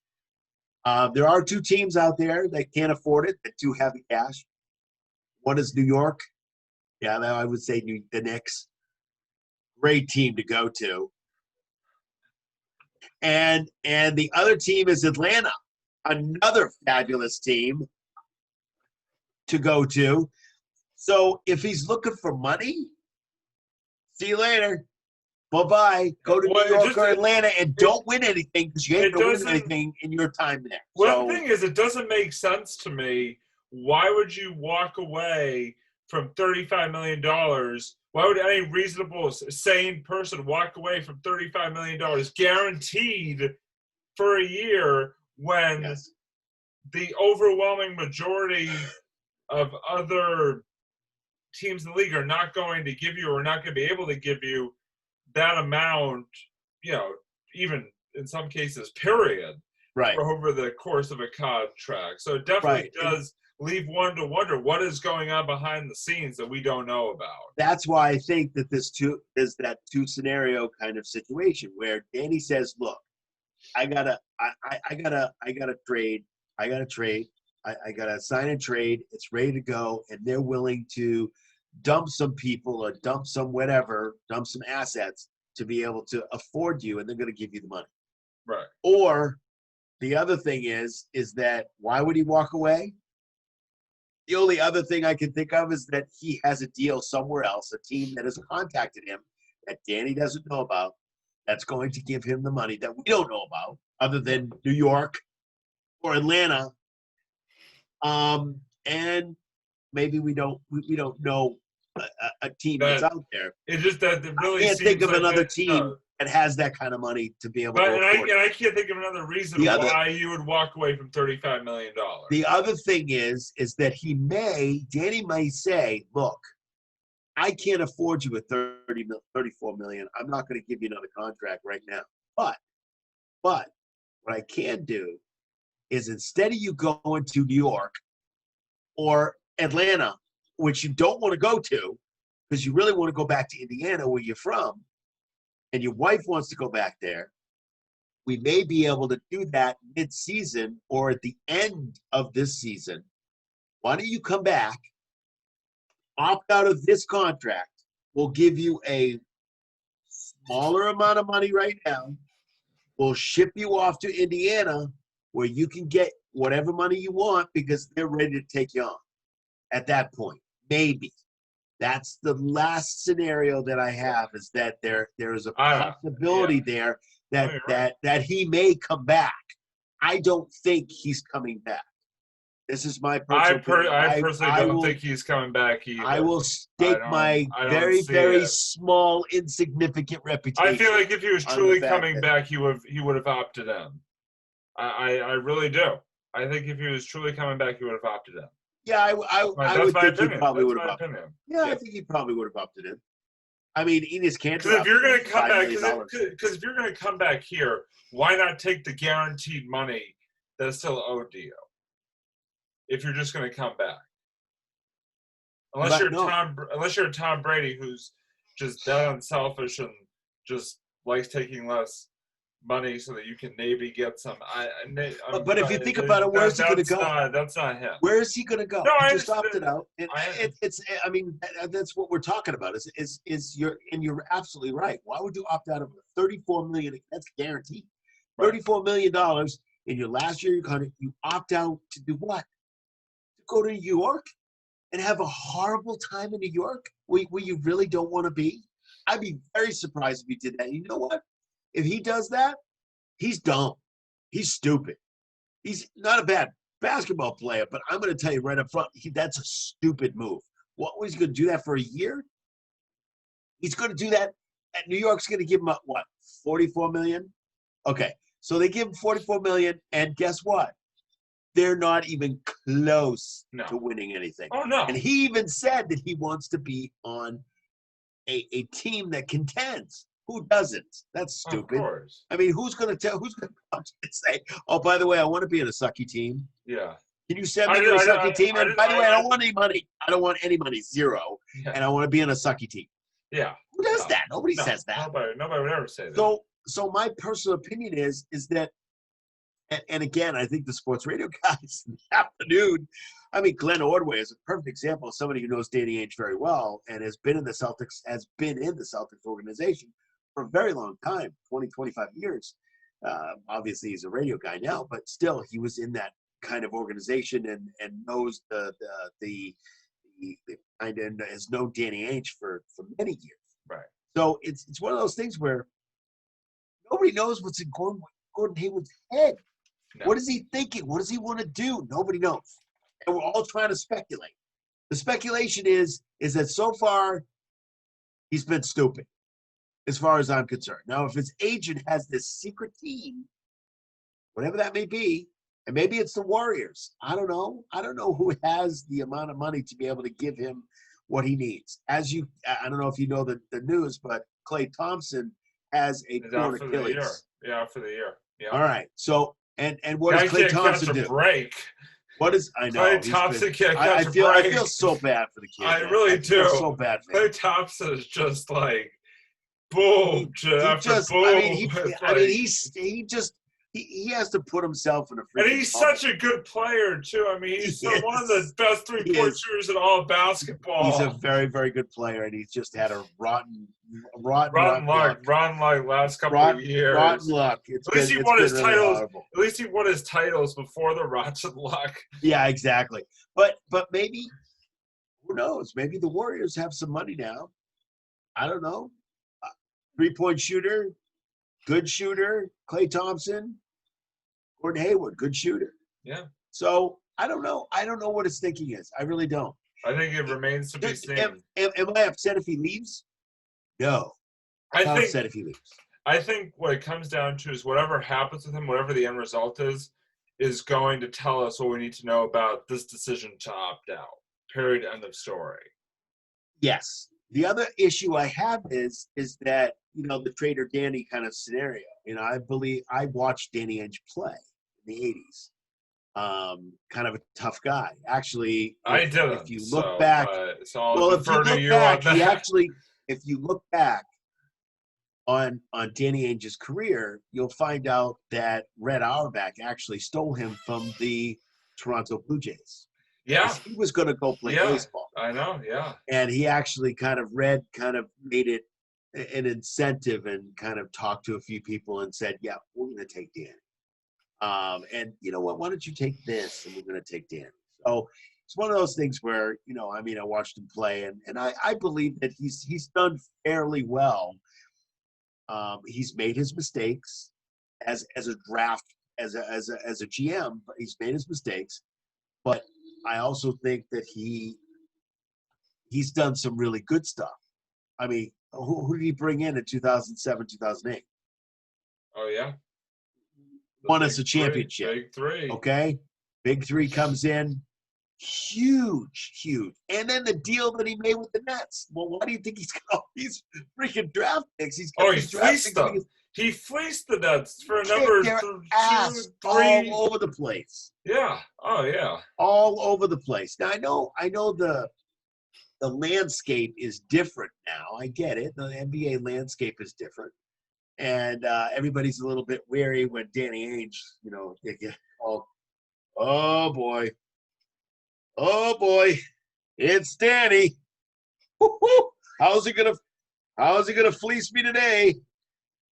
There are 2 teams out there that can't afford it, that do have the cash. One is New York. Yeah, I would say the Knicks. Great team to go to. And the other team is Atlanta, another fabulous team to go to. So if he's looking for money, see you later. Bye-bye. Go to New York or Atlanta and don't win anything because you ain't going to win anything in your time there. One thing is, it doesn't make sense to me. Why would you walk away from $35 million? Why would any reasonable, sane person walk away from $35 million guaranteed for a year when the overwhelming majority of other teams in the league are not going to give you or not going to be able to give you that amount, even in some cases, period, right, over the course of a contract. So it definitely does leave one to wonder what is going on behind the scenes that we don't know about. That's why I think that is that 2 scenario kind of situation where Danny says, "Look, I gotta trade. I gotta sign and trade. It's ready to go, and they're willing to dump some people or dump some assets to be able to afford you, and they're going to give you the money." Right. Or the other thing is that why would he walk away? The only other thing I can think of is that he has a deal somewhere else, a team that has contacted him that Danny doesn't know about, that's going to give him the money that we don't know about, other than New York or Atlanta. And maybe we don't know a team that's out there. It's just that it really I can't think of another team that has that kind of money to be able to afford it. I can't think of another reason why you would walk away from $35 million. The other thing is that Danny may say, "Look, I can't afford you at $34 million. I'm not going to give you another contract right now. But what I can do is instead of you going to New York or Atlanta, which you don't want to go to because you really want to go back to Indiana where you're from, and your wife wants to go back there, we may be able to do that mid-season or at the end of this season. Why don't you come back, opt out of this contract? We'll give you a smaller amount of money right now. We'll ship you off to Indiana where you can get whatever money you want because they're ready to take you on at that point. Maybe. That's the last scenario that I have, is that there is a possibility there that he may come back. I don't think he's coming back. This is my personal opinion. I personally don't think he's coming back either. I will stake my very, very small, insignificant reputation. I feel like if he was truly coming back, he would have opted in. I really do. I think if he was truly coming back, he would have opted in. Yeah, I would think he probably would have opted in. Yeah, I think he probably would have opted in. I mean, Enes Kanter. Because if you're going to come back, because if you're going to come back here, why not take the guaranteed money that's still owed to you? If you're just going to come back, unless you're Tom Brady, who's just dead unselfish and just likes taking less money so that you can maybe get some. But if you think about it, where's he going to go? That's not him. Where is he going to go? No, he just opted out. I mean, that's what we're talking about. You're absolutely right. Why would you opt out of $34 million? That's guaranteed. $34 million in your last year. You opt out to do what? To go to New York and have a horrible time in New York where you really don't want to be? I'd be very surprised if he did that. You know what? If he does that, he's dumb. He's stupid. He's not a bad basketball player, but I'm going to tell you right up front, that's a stupid move. What was he going to do that for a year? He's going to do that. And New York's going to give him what, $44 million? Okay, so they give him $44 million, and guess what? They're not even close to winning anything. Oh no! And he even said that he wants to be on a team that contends. Who doesn't? That's stupid. Of course. I mean, who's going to come and say, "Oh, by the way, I want to be in a sucky team"? Yeah. Can you send me to a sucky team? And by the way, I don't want any money. I don't want any money, zero. Yeah. And I want to be in a sucky team. Yeah. Who does that? Nobody says that. Nobody would ever say that. So my personal opinion is that, and again, I think the sports radio guys in the afternoon, I mean, Glenn Ordway is a perfect example of somebody who knows Danny Ainge very well and has been in the Celtics organization for a very long time, 20, 25 years. Obviously, he's a radio guy now, but still, he was in that kind of organization and knows the kind of has known Danny Ainge for many years. Right. So it's one of those things where nobody knows what's in Gordon Hayward's head. No. What is he thinking? What does he want to do? Nobody knows. And we're all trying to speculate. The speculation is that so far he's been stupid, as far as I'm concerned. Now, if his agent has this secret team, whatever that may be, and maybe it's the Warriors. I don't know. I don't know who has the amount of money to be able to give him what he needs. I don't know if you know the news, but Klay Thompson has a torn Achilles. For the year. Yeah. All right. So, and what does Klay Thompson do? Break. What is I know? Klay Thompson can't catch a break. I feel so bad for the kid. I really do. I feel so bad for him. Klay Thompson is just like boom after boom. He has to put himself in a freaking and he's such a good player, too. I mean, he's one of the best three-point shooters in all of basketball. He's a very, very good player, and he's just had a rotten luck last couple of years. Rotten luck. At least he won his titles. At least he won his titles before the rotten luck. Yeah, exactly. But maybe, who knows? Maybe the Warriors have some money now. I don't know. Three-point shooter, good shooter, Klay Thompson. Gordon Hayward, good shooter. Yeah. So I don't know. I don't know what his thinking is. I really don't. I think it remains to be seen. Am I upset if he leaves? No. I'm not upset if he leaves. I think what it comes down to is whatever happens with him, whatever the end result is going to tell us what we need to know about this decision to opt out. Period. End of story. Yes. The other issue I have is that, the Trader Danny kind of scenario. I watched Danny Ainge play in the 80s. Kind of a tough guy. Actually, if you look back, if you look back on Danny Ainge's career, you'll find out that Red Auerbach actually stole him from the Toronto Blue Jays. Yeah. He was going to go play baseball. I know, yeah. And he actually made it an incentive and kind of talked to a few people and said, yeah, we're going to take Danny. And you know what? Why don't you take this and we're going to take Danny? So it's one of those things where, I watched him play and I believe that he's done fairly well. He's made his mistakes as a draft, as a GM, but he's made his mistakes. But I also think that he's done some really good stuff. I mean, who did he bring in 2007, 2008? Oh, yeah. Won us a championship. Big three. Okay? Big three comes in. Huge. And then the deal that he made with the Nets. Well, why do you think he's got all these freaking draft picks? He fleeced them. He fleeced the Nets for a number of 2, 3. All over the place. Yeah. Oh, yeah. All over the place. Now, I know the landscape is different now. I get it. The NBA landscape is different. And everybody's a little bit wary when Danny Ainge, they get all, oh, boy, it's Danny. Woo-hoo. How's he gonna fleece me today?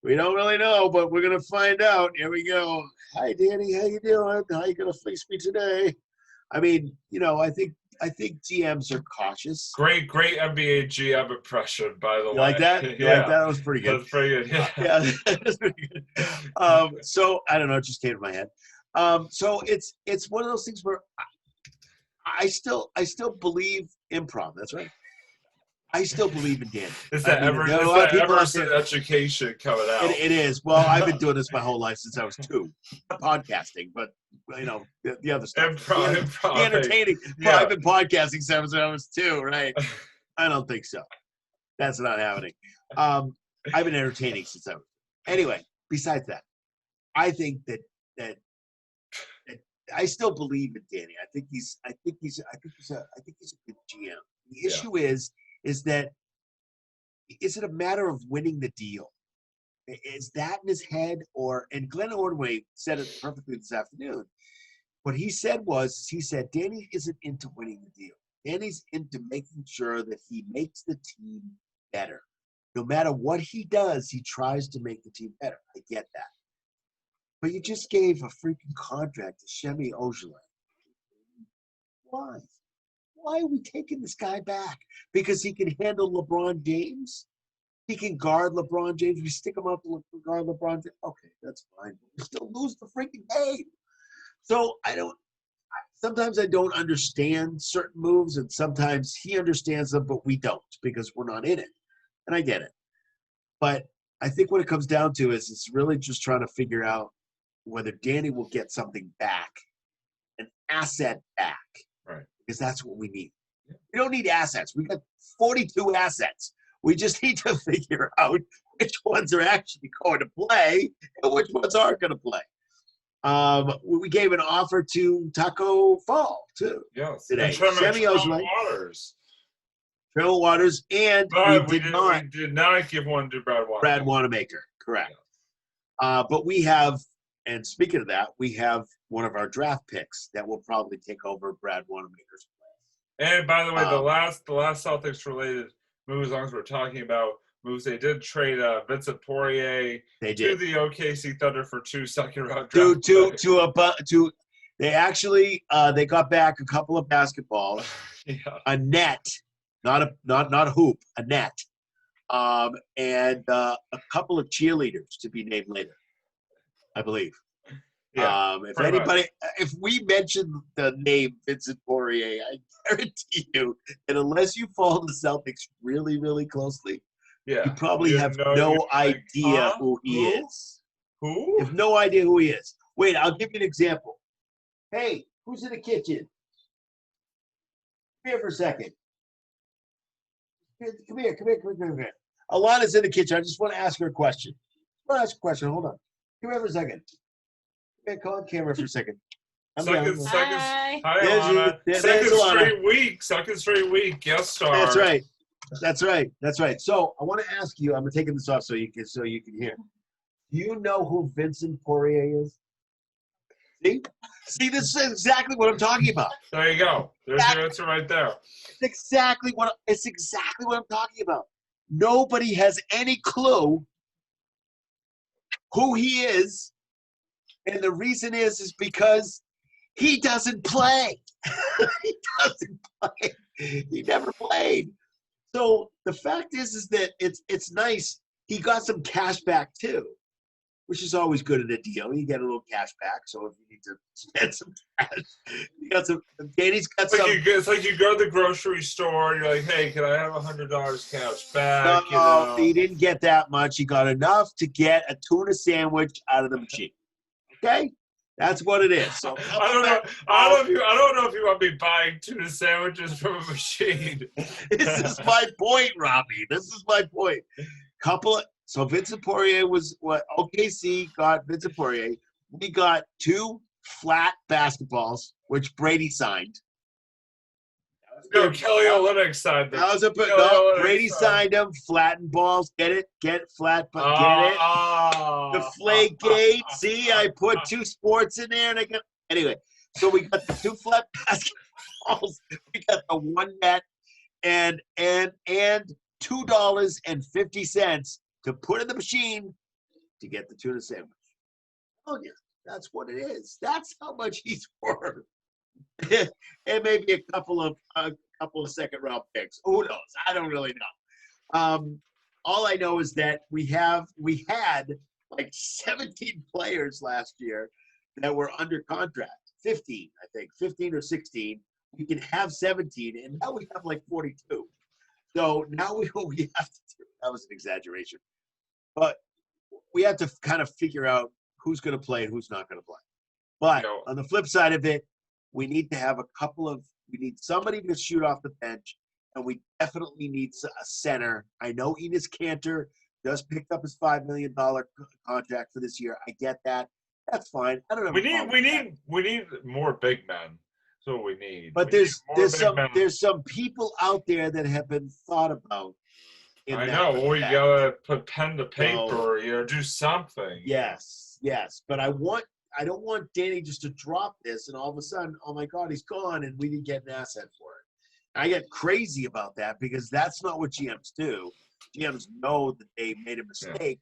We don't really know, but we're gonna find out. Here we go. Hi, Danny. How you doing? How you gonna fleece me today? I mean, I think GMs are cautious. Great NBA GM impression, by the way. Like that? You like that? That was pretty good. That's pretty good. Yeah, that's pretty good. So I don't know. It just came to my head. So it's one of those things where I still believe improv. That's right. I still believe in Danny. It's I that mean, ever, there are a it's lot of that people out Emerson there. education coming out. It is. Well, I've been doing this my whole life since I was 2. Not podcasting, but the other stuff. Improv. The entertaining. Yeah. I've been podcasting since I was 2, right? I don't think so. That's not happening. I've been entertaining since I was. Anyway, besides that, I think that I still believe in Danny. I think he's a good GM. The issue is that is it a matter of winning the deal? Is that in his head, and Glenn Ordway said it perfectly this afternoon. What he said Danny isn't into winning the deal. Danny's into making sure that he makes the team better. No matter what he does, he tries to make the team better. I get that. But you just gave a freaking contract to Shemi Ojeleye. Why? Why are we taking this guy back? Because he can handle LeBron James? He can guard LeBron James. We stick him out to guard LeBron James. Okay, that's fine. We still lose the freaking game. So sometimes I don't understand certain moves, and sometimes he understands them, but we don't because we're not in it. And I get it. But I think what it comes down to is it's really just trying to figure out whether Danny will get something back, an asset back. Right. Because that's what we need. We don't need assets. We got 42 assets. We just need to figure out which ones are actually going to play and which ones aren't going to play. We gave an offer to Taco Fall, too. Yes. Today. Shemi Waters. Trevor Waters, and we did not give one to Brad Wanamaker. Brad Wanamaker, correct. But we have, and speaking of that, we have one of our draft picks that will probably take over Brad Wanamaker's place. And by the way, the last Celtics related moves, as long as we're talking about moves, they did trade Vincent Poirier to the OKC Thunder for 2 second-round draft picks. They actually they got back a couple of basketballs, a net, not a hoop, a net, and a couple of cheerleaders to be named later, I believe. Yeah, if we mention the name Vincent Poirier, I guarantee you, and unless you follow the Celtics really, really closely, you probably have no idea who he is. Who? You have no idea who he is. Wait, I'll give you an example. Hey, who's in the kitchen? Come here for a second. Come here. Alana's in the kitchen. I just want to ask her a question. Hold on. Come here for a second. Call on camera for a second. Second, Hi. Hi, Alana. Second straight week. Guest star. That's right. So I want to ask you. I'm taking this off so you can hear. Do you know who Vincent Poirier is? See, this is exactly what I'm talking about. There you go. There's your answer right there. It's exactly what I'm talking about. Nobody has any clue who he is. And the reason is because he doesn't play. He doesn't play. He never played. So the fact is that it's nice. He got some cash back too, which is always good in a deal. You get a little cash back. So if you need to spend some cash, you got some. Danny's got some. It's like you go to the grocery store. And you're like, hey, can I have $100 cash back? No, he didn't get that much. He got enough to get a tuna sandwich out of the machine. Okay, that's what it is. So I don't know if you want me buying tuna sandwiches from a machine. This is my point, Robbie. This is my point. So Vincent Poirier was what OKC got. Vincent Poirier. We got 2 flat basketballs, which Brady signed. No, Kelly Olynyk signed them. Brady signed them. Flattened balls. Get it? Get flat, but get it? The Flake-gate. See, I put 2 sports in there, and I got anyway. So we got the 2 flat basketballs. We got the 1 net, and $2.50 to put in the machine to get the tuna sandwich. Oh yeah, that's what it is. That's how much he's worth. And maybe a couple of second-round picks. Who knows? I don't really know. All I know is that we had like 17 players last year that were under contract. 15, I think, 15 or 16. We can have 17, and now we have like 42. So now we have to do, that was an exaggeration, but we have to kind of figure out who's going to play and who's not going to play. But on the flip side of it, we need to have we need somebody to shoot off the bench, and we definitely need a center. I know Enes Kanter just picked up his $5 million contract for this year. I get that. That's fine. I don't know. We need more big men. That's what we need. But there's some people out there that have been thought about. I know. Well, you gotta put pen to paper, do something. Yes. But I don't want Danny just to drop this and all of a sudden, oh my God, he's gone and we didn't get an asset for it. I get crazy about that because that's not what GMs do. GMs know that they made a mistake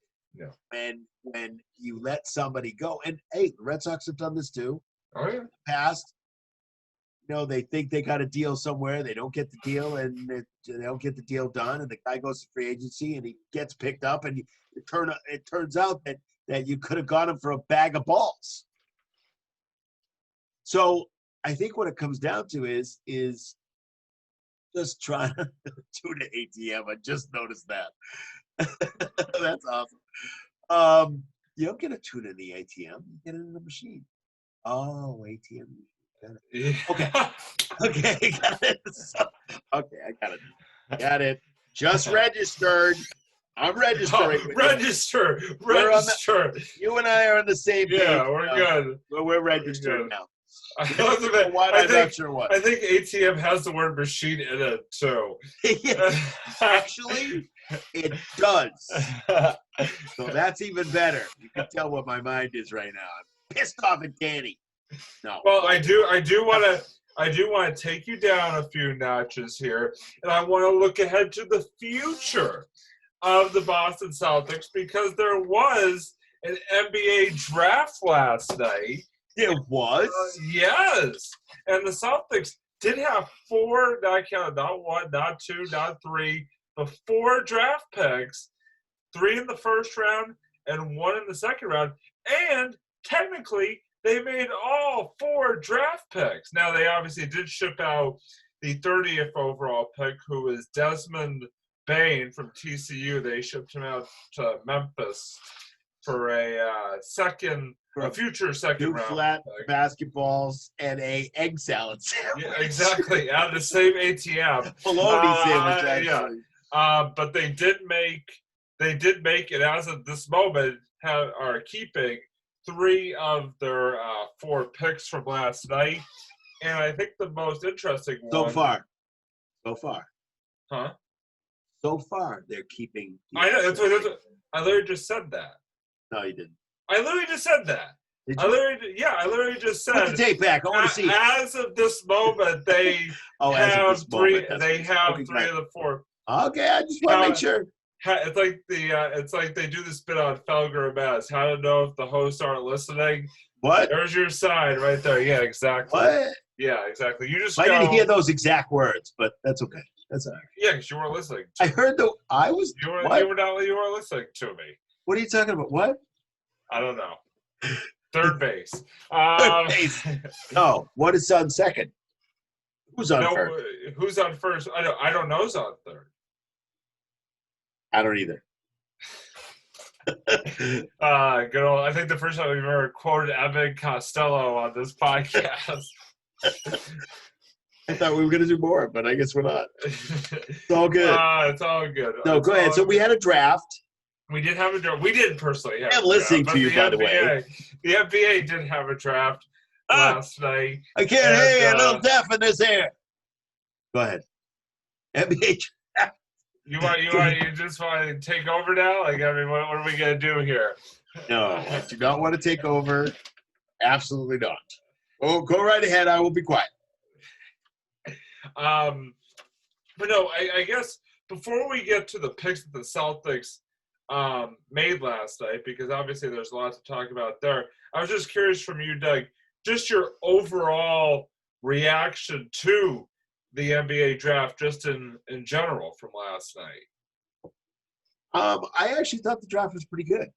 when you let somebody go. And hey, the Red Sox have done this too. Oh yeah. In the past, they think they got a deal somewhere, they don't get the deal, and they don't get the deal done, and the guy goes to free agency and he gets picked up, and it turns out that you could have got him for a bag of balls. So I think what it comes down to is just trying to tune an ATM. I just noticed that. That's awesome. You don't get a tune in the ATM. You get it in the machine. Oh, ATM. Yeah. Okay. Got it. Okay, I got it. Got it. Just registered. I'm registering. Register. You and I are on the same page. Yeah, we're good. We're registered now. I think ATM has the word machine in it too. Actually, it does. So that's even better. You can tell what my mind is right now. I'm pissed off at Danny. No. Well, I do want to take you down a few notches here, and I want to look ahead to the future of the Boston Celtics because there was an NBA draft last night. It was? Yes. And the Celtics did have four, not one, not two, not three, but four draft picks, 3 in the first round and 1 in the second round. And technically, they made all 4 draft picks. Now, they obviously did ship out the 30th overall pick, who is Desmond Bane from TCU. They shipped him out to Memphis for a future second round. 2 flat basketballs and a egg salad sandwich. Yeah, exactly. Out of the same ATM. Bologna sandwich, actually. Yeah. But they did make it, as of this moment, are keeping 3 of their 4 picks from last night. And I think the most interesting one. So far. Huh? So far, they're keeping. I know. I literally just said that. No, you didn't. I literally just said that. I literally just said. Put the tape back. I want to see. As of this moment, they have 3. They have 3 of the 4. Okay, I just want to make sure. It's like they do this bit on Felger and Mass. How to know if the hosts aren't listening? What? There's your sign right there. Yeah, exactly. What? Yeah, exactly. You just. I didn't hear those exact words, but that's okay. That's all right. Yeah, because you weren't listening. I heard the. I was. You were listening to me. What are you talking about? What? I don't know. Third base. Third base. No. What is on second? Who's on first? Who's on first? I don't know who's on third. I don't either. Good old. I think the first time we've ever quoted Evan Costello on this podcast. I thought we were going to do more, but I guess we're not. It's all good. It's all good. No, go ahead. So we had a draft. We did have a draft. We did personally have I'm listening to you, by the way. The NBA did have a draft last night. I can't hear you. A little deaf in this ear. Go ahead. NBA draft. You just want to take over now? Like, I mean, what are we going to do here? No, I do not want to take over. Absolutely not. Oh, go right ahead. I will be quiet. But no, I guess before we get to the picks that the Celtics made last night, because obviously there's a lot to talk about there, I was just curious from you, Doug, just your overall reaction to the NBA draft just in general from last night. I actually thought the draft was pretty good.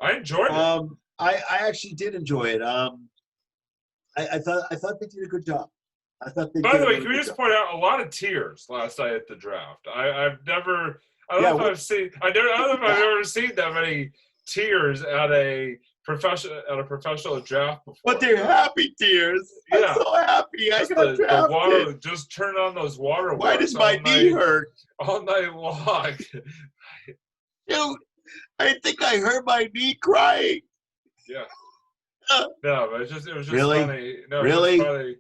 I enjoyed it. I actually did enjoy it. I thought they did a good job. I thought they By did the a way, really can we good just job. point out a lot of tears last night at the draft? I've never. I don't Yeah, know if I've seen. I don't know if I've ever seen that many tears at a professional draft before. But they're happy tears. Yeah. I'm so happy. I Just got drafted. the water. Just turn on those water. Why does my knee hurt? All night long. Dude, I think I heard my knee crying. Yeah. No, but it was just Really? funny. No, Really? It's just funny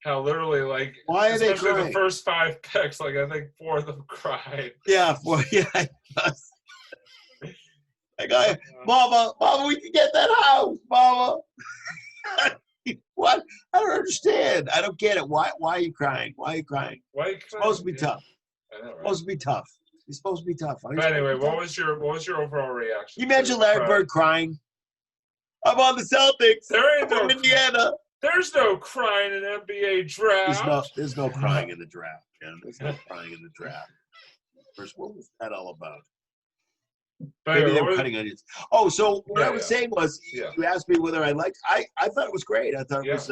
how literally like Why are they especially crying? the first 5 picks, like I think 4 of them cried. Yeah, like Mama, we can get that house, Mama. What? I don't understand. I don't get it. Why are you crying? Why are you crying? Why are you It's supposed to be tough. I know, right? Supposed to be tough. It's supposed to be tough. But anyway, what was your overall reaction? You mentioned Larry Bird crying. I'm on the Celtics. There ain't I'm no from Indiana. There's no crying in NBA draft. There's no crying in the draft, man. There's no crying in the draft. First, what was that all about? Maybe they were cutting onions. Oh, so what I was saying was, you asked me whether I liked. I thought it was great. I thought it was.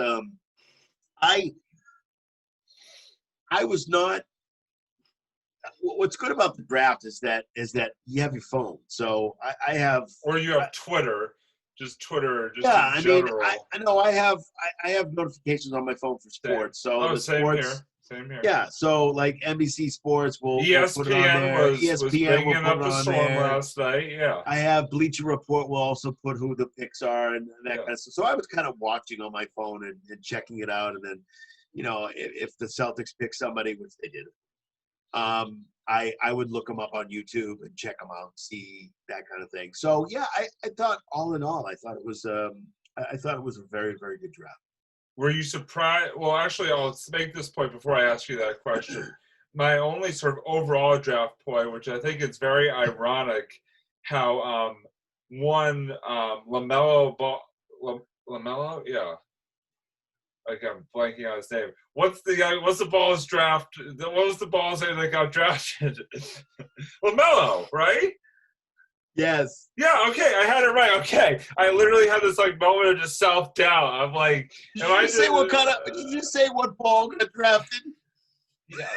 I was not. What's good about the draft is that you have your phone. So I have. Or you have Twitter. Just Twitter. Just yeah, in general. I know I have notifications on my phone for sports. So the same sports. Here. Same here. Yeah, so like NBC Sports will put it on there. ESPN will put it on there. Last night, yeah. I have Bleacher Report will also put who the picks are and that kind of stuff. So I was kind of watching on my phone and checking it out, and then, if the Celtics pick somebody, which they did, I would look them up on YouTube and check them out, see that kind of thing. So yeah, I thought all in all, I thought it was a very, very good draft. Were you surprised? Well, actually, I'll make this point before I ask you that question. My only sort of overall draft point, which I think is very ironic, how LaMelo Ball, LaMelo, yeah, like I'm blanking on his name. What's the Balls draft? What was the Balls name that got drafted? LaMelo, right? Yes. Yeah, okay, I had it right. Okay. I literally had this moment of just self-doubt. I'm like, did you say what ball got drafted? Yeah.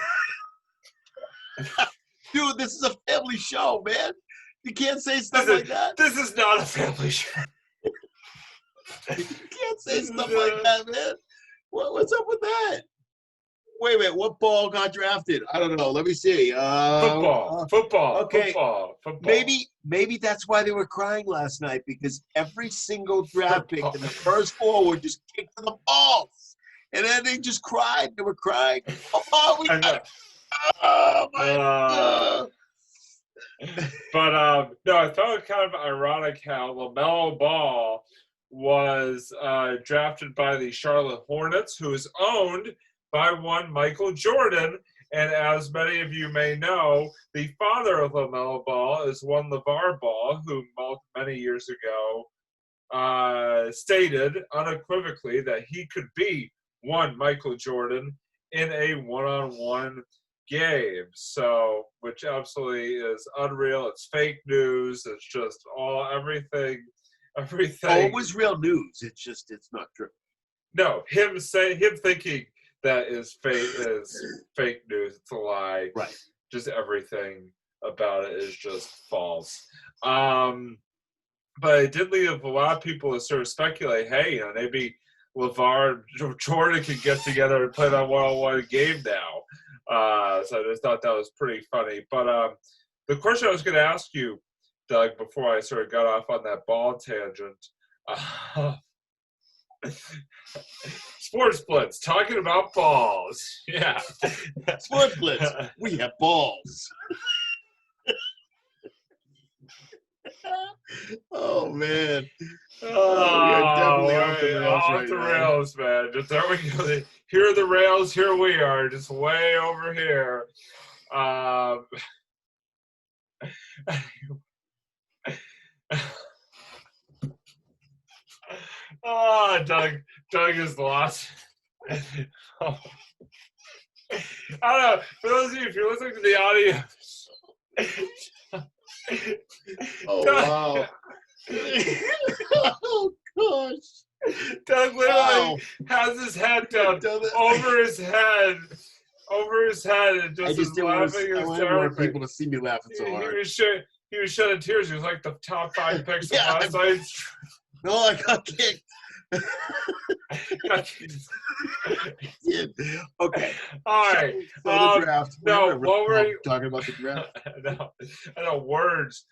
Dude, this is a family show, man. You can't say stuff like that. This is not a family show. You can't say stuff like that, man. What's up with that? Wait a minute. What ball got drafted? I don't know. Let me see. Football. Okay. Football. Maybe that's why they were crying last night, because every single draft pick in the first 4 were just kicked to the balls, and then they just cried. They were crying. Oh my God. But no, I thought it kind of ironic how LaMelo Ball was drafted by the Charlotte Hornets, who is owned by one Michael Jordan. And as many of you may know, the father of LaMelo Ball is one LeVar Ball, who many years ago stated unequivocally that he could be one Michael Jordan in a one-on-one game. So, which absolutely is unreal. It's fake news. It's just everything. Oh, it was real news. It's not true. No, him thinking that is fake news. It's a lie. Right. Just everything about it is just false. But it did leave a lot of people to sort of speculate, hey, maybe LeVar Jordan could get together and play that one-on-one game now. So I just thought that was pretty funny. But the question I was going to ask you, Doug, before I sort of got off on that ball tangent, Sports Blitz, talking about balls. Yeah. Sports Blitz, we have balls. Oh, man. Oh, we are definitely off the rails man. Just there we go. Here are the rails. Here we are, just way over here. Oh, Doug is lost. Oh. I don't know. For those of you, if you're listening to the audio. Oh, wow. Oh, Doug literally has his head down over his head, and I just just is didn't want laughing to, I didn't want hysterically. people to see me laughing so hard. He was shedding tears. He was like the top 5 picks of Yeah, last night. No, I got kicked. Yeah. Okay. All right. So the draft. No, what were you talking about the draft? I know words.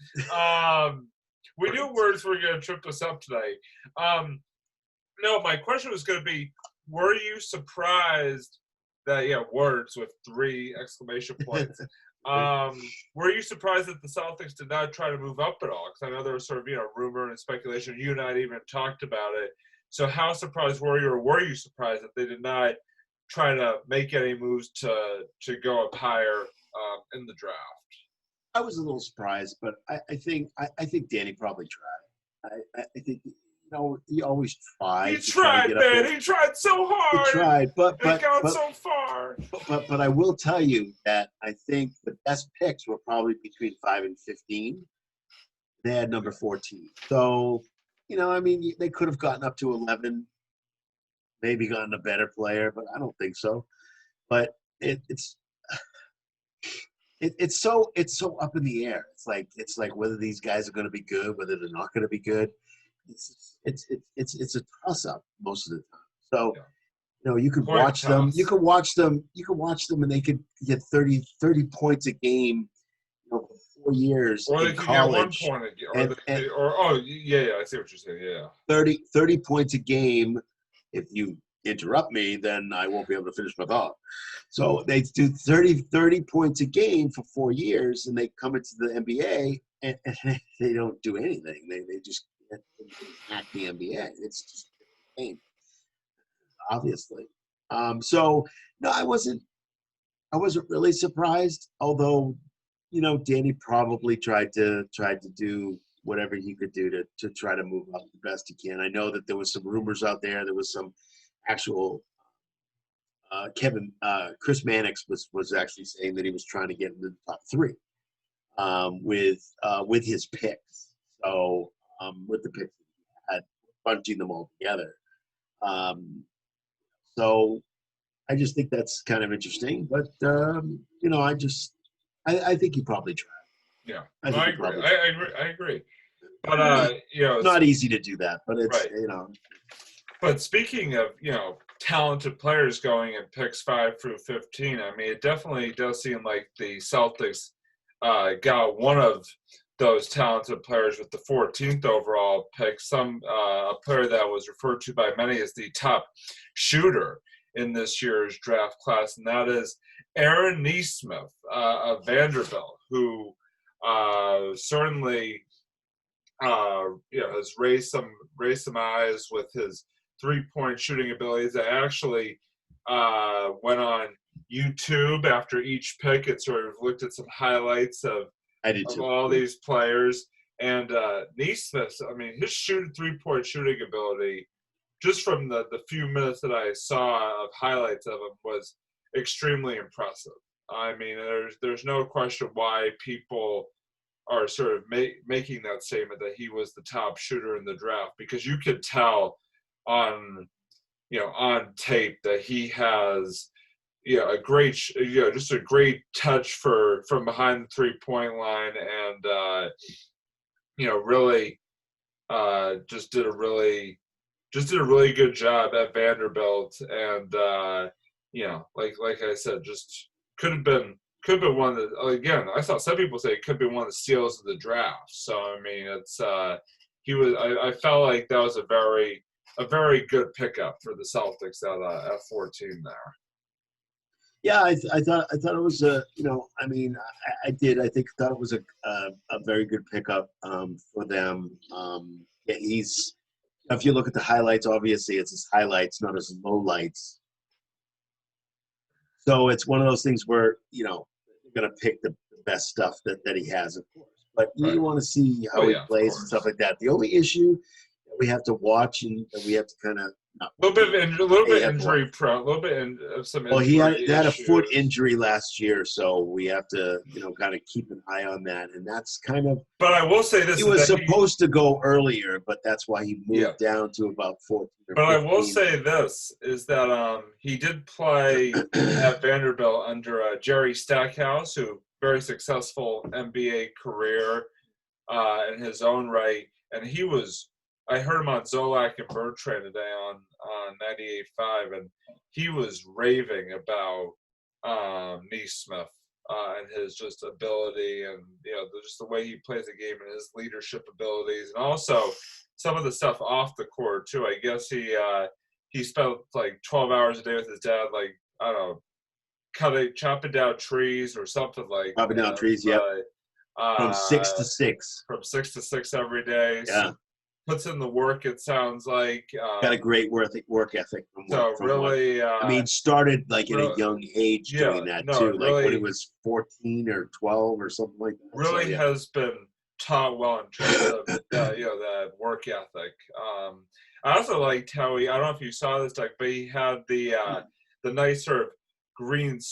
We knew words were going to trip us up today. No, my question was going to be: were you surprised that words with 3 exclamation points? Were you surprised that the Celtics did not try to move up at all? Because I know there was sort of rumor and speculation. You and I even talked about it. So how surprised were you, or were you surprised that they did not try to make any moves to go up higher in the draft? I was a little surprised, but I think Danny probably tried. I think he always tried. He tried, man. He tried so hard. He tried, but got so far. But I will tell you that I think the best picks were probably between 5 and 15. They had number 14. So, they could have gotten up to 11, maybe gotten a better player, but I don't think so. But it's so up in the air. It's like whether these guys are going to be good, whether they're not going to be good. It's a toss up most of the time. So you could watch them. You can watch them, and they could get 30 points a game for 4 years or in they could college. Get 1 point a game. I see what you're saying. Yeah. 30 points a game. If you interrupt me, then I won't be able to finish my thought. So they do 30 points a game for 4 years, and they come into the NBA and they don't do anything. They just hack the NBA. It's just a game, obviously. So no, I wasn't really surprised. Although, Danny probably tried to do whatever he could do to try to move up the best he can. I know that there was some rumors out there. There was some actual Chris Mannix was actually saying that he was trying to get into the top 3 with his picks. So with the picks he had, bunching them all together. So I just think that's kind of interesting. But I think he probably tried. Yeah, I agree. But it's not easy to do that. But it's right. But speaking of talented players going in picks 5 through 15, I mean, it definitely does seem like the Celtics got one of those talented players with the 14th overall pick. A player that was referred to by many as the top shooter in this year's draft class, and that is Aaron Nesmith of Vanderbilt, who certainly has raised some eyes with his 3-point shooting abilities. I actually went on YouTube after each pick and sort of looked at some highlights of all these players. And Nesmith, I mean, his 3-point shooting ability, just from the few minutes that I saw of highlights of him, was extremely impressive. I mean, there's no question why people are sort of making that statement that he was the top shooter in the draft, because you could tell on tape that he has a great just a great touch from behind the 3-point line, and really just did a really good job at Vanderbilt, and like I said, just could have been one of the, again, I saw some people say it could be one of the steals of the draft. So I mean, it's I felt like that was a very good pickup for the Celtics at 14 there. Yeah, I thought it was I mean, I thought it was a very good pickup for them. He's, if you look at the highlights, obviously it's his highlights, not his lowlights. So it's one of those things where you're going to pick the best stuff that he has, of course. But you want to see how he plays and stuff like that. The only issue that we have to watch and that we have to kind of No. A little bit AFL. injury prone, a little bit of some Well, injury he had a foot issues. injury last year, so we have to, kind of keep an eye on that. And that's kind of But I will say this: he is was that supposed to go earlier, but that's why he yeah. moved down to about 14 or But 15. I will say this is that he did play at Vanderbilt under Jerry Stackhouse, who very successful NBA career in his own right, and he was. I heard him on Zolak and Bertrand today on 98.5, and he was raving about Neesmith and his just ability, and just the way he plays the game and his leadership abilities, and also some of the stuff off the court too. I guess he spent like 12 hours a day with his dad, like I don't know, chopping down trees or something like Chopping down that. trees, yep. From 6 to 6. From 6 to 6 every day. Yeah. So puts in the work, it sounds like. Got a great work ethic. Started like at a young age doing that too. Really, like when he was 14 or 12 or something like that. Really has been taught well in terms of that work ethic. I also liked how I don't know if you saw this, Doug, but he had the nice sort of greenish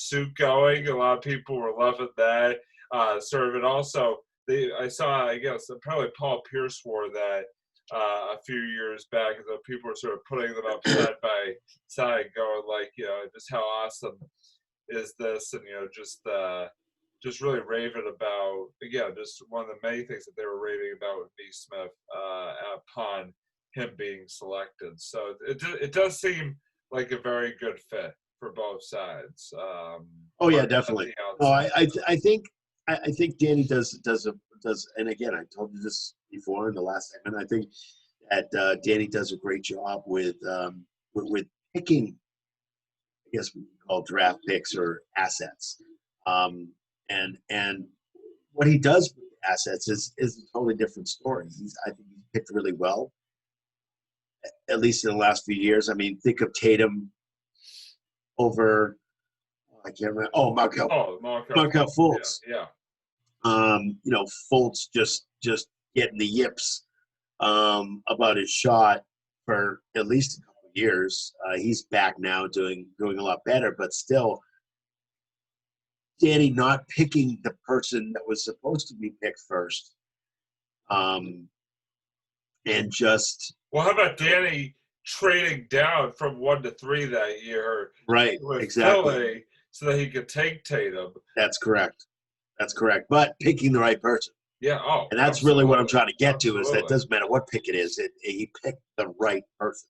suit going. A lot of people were loving that. And also I saw, I guess, probably Paul Pierce wore that a few years back, as though people were sort of putting them up side by side, going like, just how awesome is this, and just really raving about, again, just one of the many things that they were raving about with B. Smith upon him being selected. So it does seem like a very good fit for both sides. Definitely. No, I think Danny does, and again, I told you this before in the last segment. I think that Danny does a great job with picking, I guess we call draft picks or assets, and what he does with assets is a totally different story. I think he's picked really well, at least in the last few years. I mean, think of Tatum over. I can't remember. Oh, Markel Fultz. Yeah. Fultz just getting the yips about his shot for at least a couple of years. He's back now doing a lot better, but still, Danny not picking the person that was supposed to be picked first. And just. Well, how about Danny trading down from 1 to 3 that year? Right, with exactly. Philly, so that he could take Tatum. That's correct. But picking the right person. Yeah. Oh, and that's really what I'm trying to get to, is that it doesn't matter what pick it is. He picked the right person.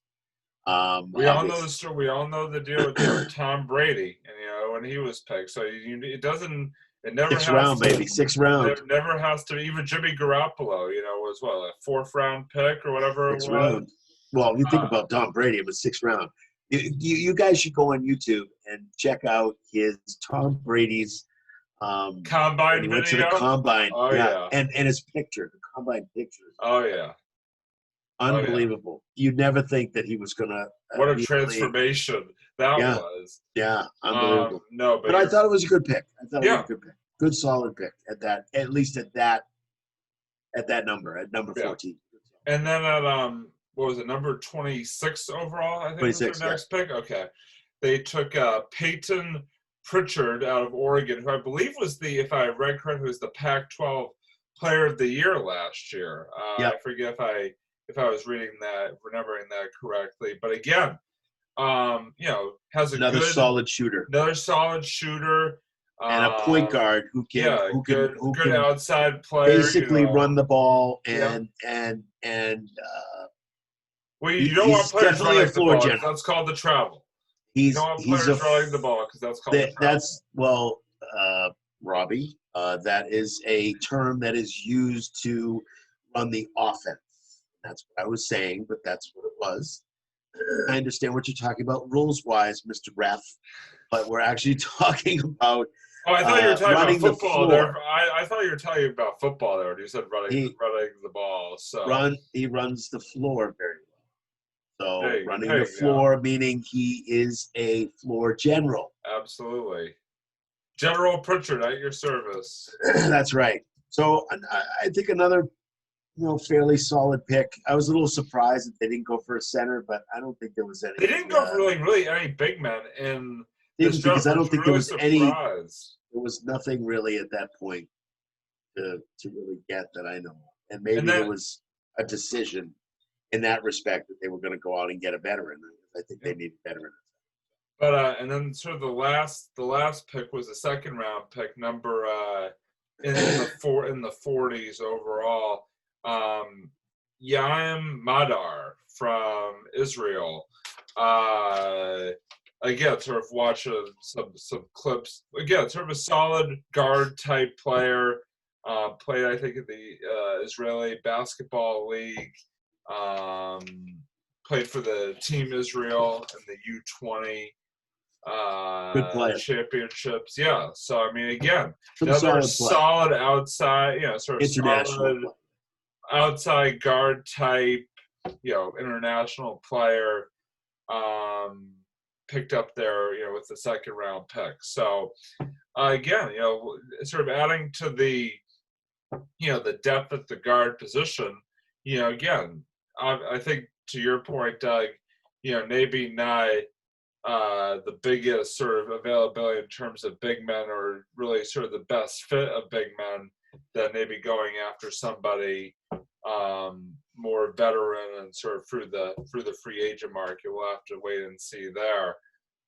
We all know the story. We all know the deal with Tom Brady, and when he was picked. So it doesn't. It never sixth round, baby. Sixth round. It never has to. Even Jimmy Garoppolo, was what, a 4th round pick or whatever it was. Round. Well, you think about Tom Brady, it was 6th round. You guys should go on YouTube and check out his Tom Brady's combine when he video. Went to the combine. Oh yeah. And his picture, the combine pictures. Oh yeah. Unbelievable. You'd never think that he was gonna. What a transformation that was. Yeah, unbelievable. No, but I thought it was a good pick. It was a good pick. Good solid pick at least at that number, at number 14. And then at what was it, number 26 overall, I think 26, was their next pick? Okay. They took Peyton Pritchard out of Oregon, who I believe was if I read correctly, was the Pac-12 Player of the Year last year. I forget if I was remembering that correctly. But again, has another solid shooter. And a point guard who can good outside player, basically run the ball well, you don't want players running the ball because that's called the travel. You don't want players running the ball because that's called the travel. Robbie, that is a term that is used to run the offense. That's what I was saying, but that's what it was. I understand what you're talking about rules-wise, Mr. Ref, but we're actually talking about I thought you were talking about football there. I thought you were talking about football there when you said running the ball. So he runs the floor very well. So running the floor, meaning he is a floor general. Absolutely. General Pritchard at your service. That's right. So I think another fairly solid pick. I was a little surprised that they didn't go for a center, but I don't think there was any. They didn't go for really any big men in this Didn't, because draft. I don't think there Really was any. surprised. There was nothing really at that point to really get that I know of. And maybe And then- there was a decision in that respect that they were going to go out and get a veteran. I think they needed veterans. But and then sort of the last pick was a second round pick, number in the 40s overall. Yaim Madar from Israel. Again, sort of watch some clips. Again, sort of a solid guard type player. Played, I think, in the Israeli Basketball League. Played for the Team Israel in the U20 Good player. championships. Yeah. So I mean, again, Some another solid solid outside, sort of international solid play. outside guard type, international player. Picked up there, with the second round pick. So again, sort of adding to the the depth at the guard position. Again, I think to your point, Doug, maybe not the biggest sort of availability in terms of big men, or really sort of the best fit of big men, than maybe going after somebody more veteran and sort of through the free agent market. We'll have to wait and see there.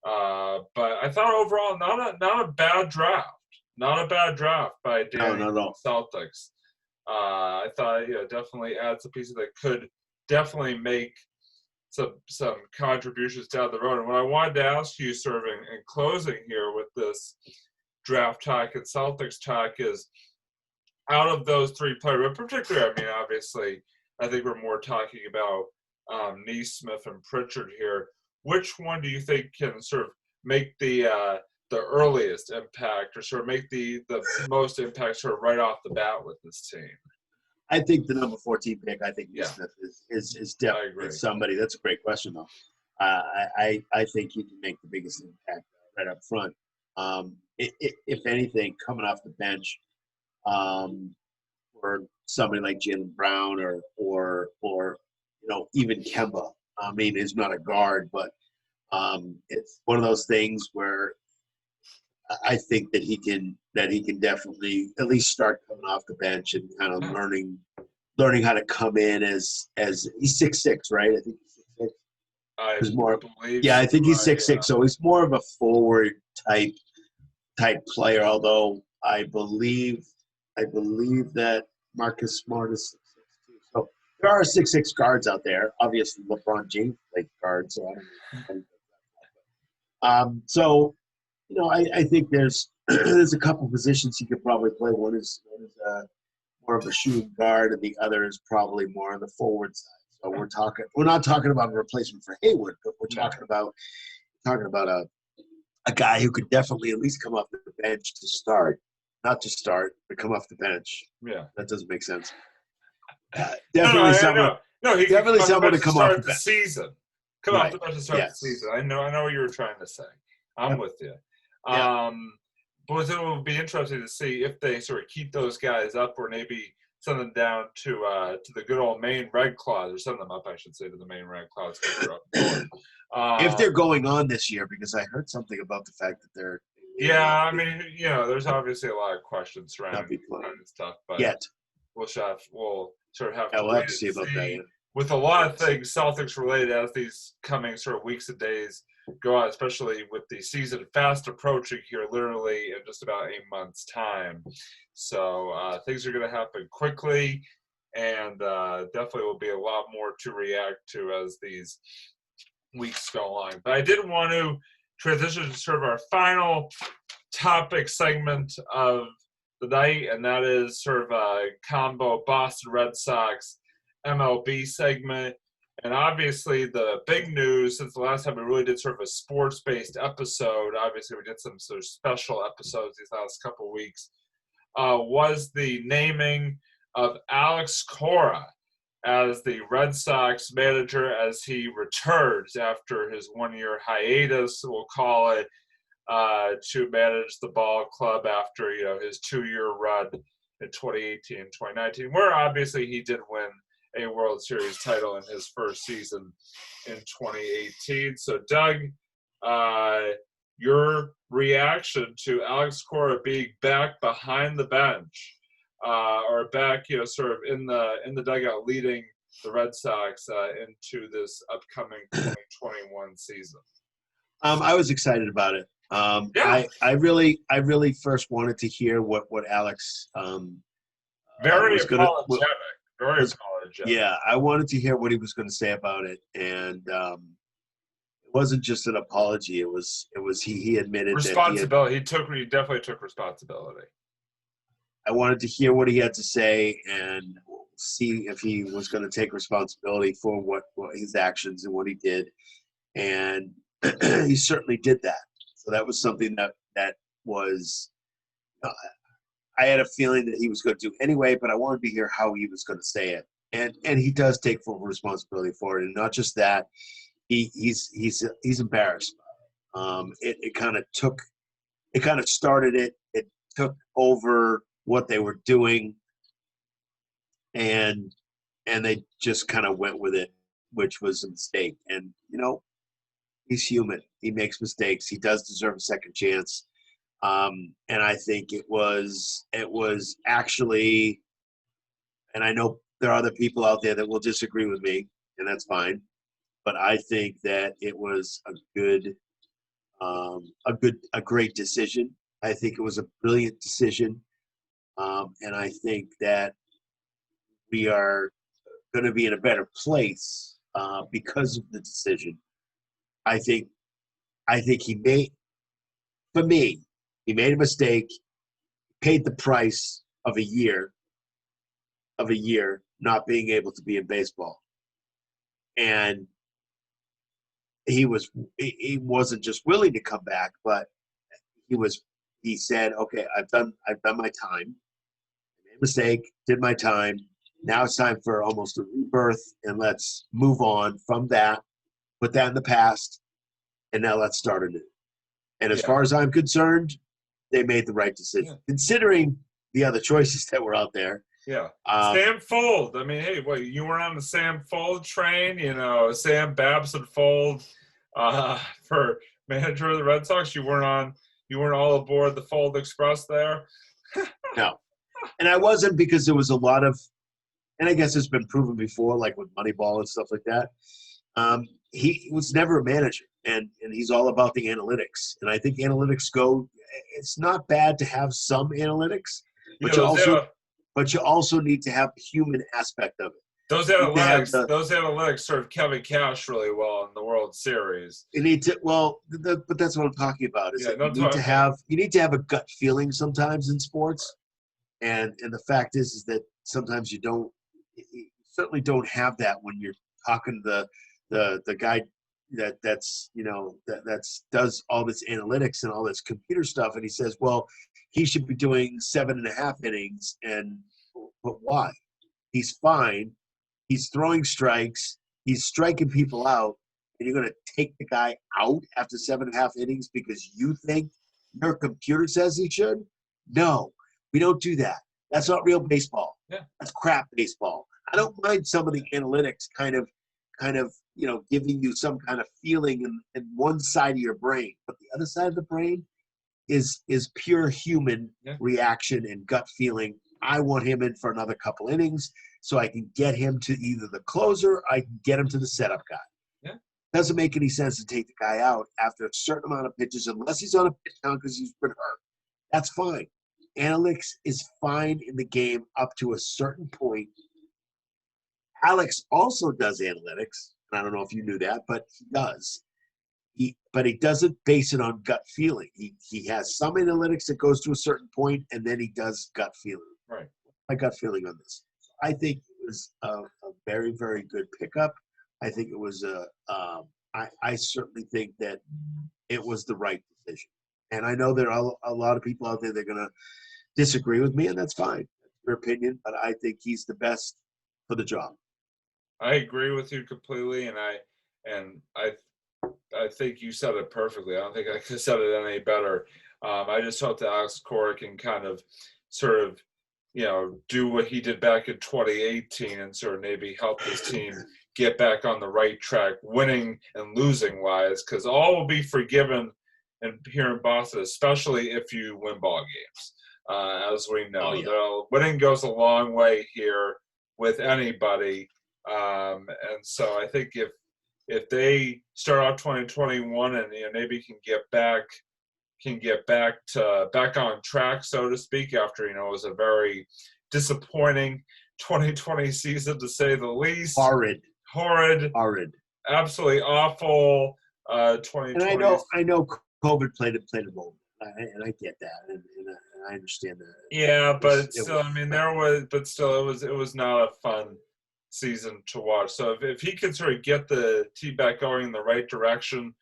But I thought overall not a bad draft. Not a bad draft by Danny Celtics. I thought definitely adds a piece that could definitely make some contributions down the road. And what I wanted to ask you, sort of in closing here with this draft talk and Celtics talk, is out of those three players, but particularly, I mean, obviously, I think we're more talking about Neesmith and Pritchard here. Which one do you think can sort of make the earliest impact, or sort of make the most impact sort of right off the bat with this team? I think the number 14 pick. I think Neesmith is definitely somebody. That's a great question, though. I think he can make the biggest impact right up front. If anything, coming off the bench, or somebody like Jaylen Brown, or even Kemba. I mean, he's not a guard, but it's one of those things where I think that he can definitely at least start coming off the bench and kind of learning how to come in as he's 6'6", right? I think he's 6'6". He's more, I think he's 6'6", so he's more of a forward type player. Although I believe that Marcus Smart is 6'6" too. So there are 6'6" guards out there. Obviously, LeBron James played guard, so I don't know. So I think there's a couple positions he could probably play. One is more of a shooting guard, and the other is probably more on the forward side. So we're not talking about a replacement for Hayward, but we're talking about a guy who could definitely at least come off the bench to start. Not to start, but come off the bench. Yeah, that doesn't make sense. Definitely someone. No, he definitely someone to come off the bench. Season. Come off the bench to start the season. I know what you were trying to say. I'm with you. But it will be interesting to see if they sort of keep those guys up, or maybe send them down to the good old Maine Red Claws, or send them up, I should say, to the Maine Red Claws. If they're going on this year, because I heard something about the fact that they're. Yeah, I mean, there's obviously a lot of questions surrounding this kind of stuff, but we'll sort of have to wait and see about that. Yeah. With a lot of things Celtics related as these coming sort of weeks and days go on, especially with the season fast approaching here, literally in just about 8 months' time. So things are going to happen quickly, and definitely will be a lot more to react to as these weeks go along. But I did want to transition to sort of our final topic segment of the night, and that is sort of a combo Boston Red Sox MLB segment. And obviously the big news since the last time we really did sort of a sports-based episode, obviously we did some sort of special episodes these last couple of weeks, was the naming of Alex Cora as the Red Sox manager as he returns after his 1-year hiatus, we'll call it, to manage the ball club after his 2-year run in 2018 and 2019, where obviously he did win a World Series title in his first season in 2018. So, Doug, your reaction to Alex Cora being back behind the bench, or back, sort of in the dugout, leading the Red Sox into this upcoming 2021 season? I was excited about it. Yeah. I really first wanted to hear what Alex Very was going to. Very apologetic. Yeah, I wanted to hear what he was going to say about it, and it wasn't just an apology. It was he admitted responsibility. He definitely took responsibility. I wanted to hear what he had to say and see if he was going to take responsibility for what his actions and what he did, and he certainly did that. So that was something that was. I had a feeling that he was going to do anyway, but I wanted to hear how he was going to say it. And he does take full responsibility for it, and not just that, he's embarrassed. It kind of started it. It took over what they were doing, and they just kind of went with it, which was a mistake. And he's human. He makes mistakes. He does deserve a second chance. And I think it was actually, and I know there are other people out there that will disagree with me, and that's fine. But I think that it was a great decision. I think it was a brilliant decision. And I think that we are going to be in a better place because of the decision. I think he made a mistake, paid the price of a year not being able to be in baseball. And he wasn't just willing to come back, but he said, okay, I've done my time. I made a mistake, did my time. Now it's time for almost a rebirth, and let's move on from that, put that in the past, and now let's start anew. And as far as I'm concerned, they made the right decision, considering the other choices that were out there. Yeah. Sam Fold. I mean, hey, you were on the Sam Fold train, Sam Babson Fold for manager of the Red Sox. You weren't all aboard the Fold Express there? No. And I wasn't, because there was a lot of, and I guess it's been proven before, like with Moneyball and stuff like that. He was never a manager, and he's all about the analytics. And I think analytics it's not bad to have some analytics, but you also need to have the human aspect of it. Those analytics served Kevin Cash really well in the World Series. You need to, but that's what I'm talking about. You need to have a gut feeling sometimes in sports, and the fact is that sometimes you certainly don't have that when you're talking to the guy that does all this analytics and all this computer stuff, and he says, well, he should be doing 7.5 innings, but why? He's fine. He's throwing strikes. He's striking people out, and you're going to take the guy out after 7.5 innings because you think your computer says he should? No, we don't do that. That's not real baseball. Yeah. That's crap baseball. I don't mind some of the analytics kind of giving you some kind of feeling in one side of your brain, but the other side of the brain is pure human reaction and gut feeling. I want him in for another couple innings so I can get him to either the closer, I can get him to the setup guy. Yeah. Doesn't make any sense to take the guy out after a certain amount of pitches unless he's on a pitch count because he's been hurt. That's fine. Analytics is fine in the game up to a certain point. Alex also does analytics. I don't know if you knew that, but he does. But he doesn't base it on gut feeling. He has some analytics that goes to a certain point, and then he does gut feeling. Right. My gut feeling on this. I think it was a very, very good pickup. I think it was I certainly think that it was the right decision. And I know there are a lot of people out there that are going to disagree with me, and that's fine. That's your opinion, but I think he's the best for the job. I agree with you completely, and I think you said it perfectly. I don't think I could have said it any better. I just hope that Alex Cora can kind of sort of do what he did back in 2018 and sort of maybe help his team get back on the right track, winning and losing wise, because all will be forgiven here in Boston, especially if you win ball games. As we know, winning goes a long way here with anybody, and so I think if they start out 2021 and maybe can get back on track, so to speak, after it was a very disappointing 2020 season, to say the least. Horrid, absolutely awful. 2020. And I know COVID played a role, and I get that, and I understand that. Yeah, but still, it was not a fun season to watch. So if he can sort of get the team back going in the right direction,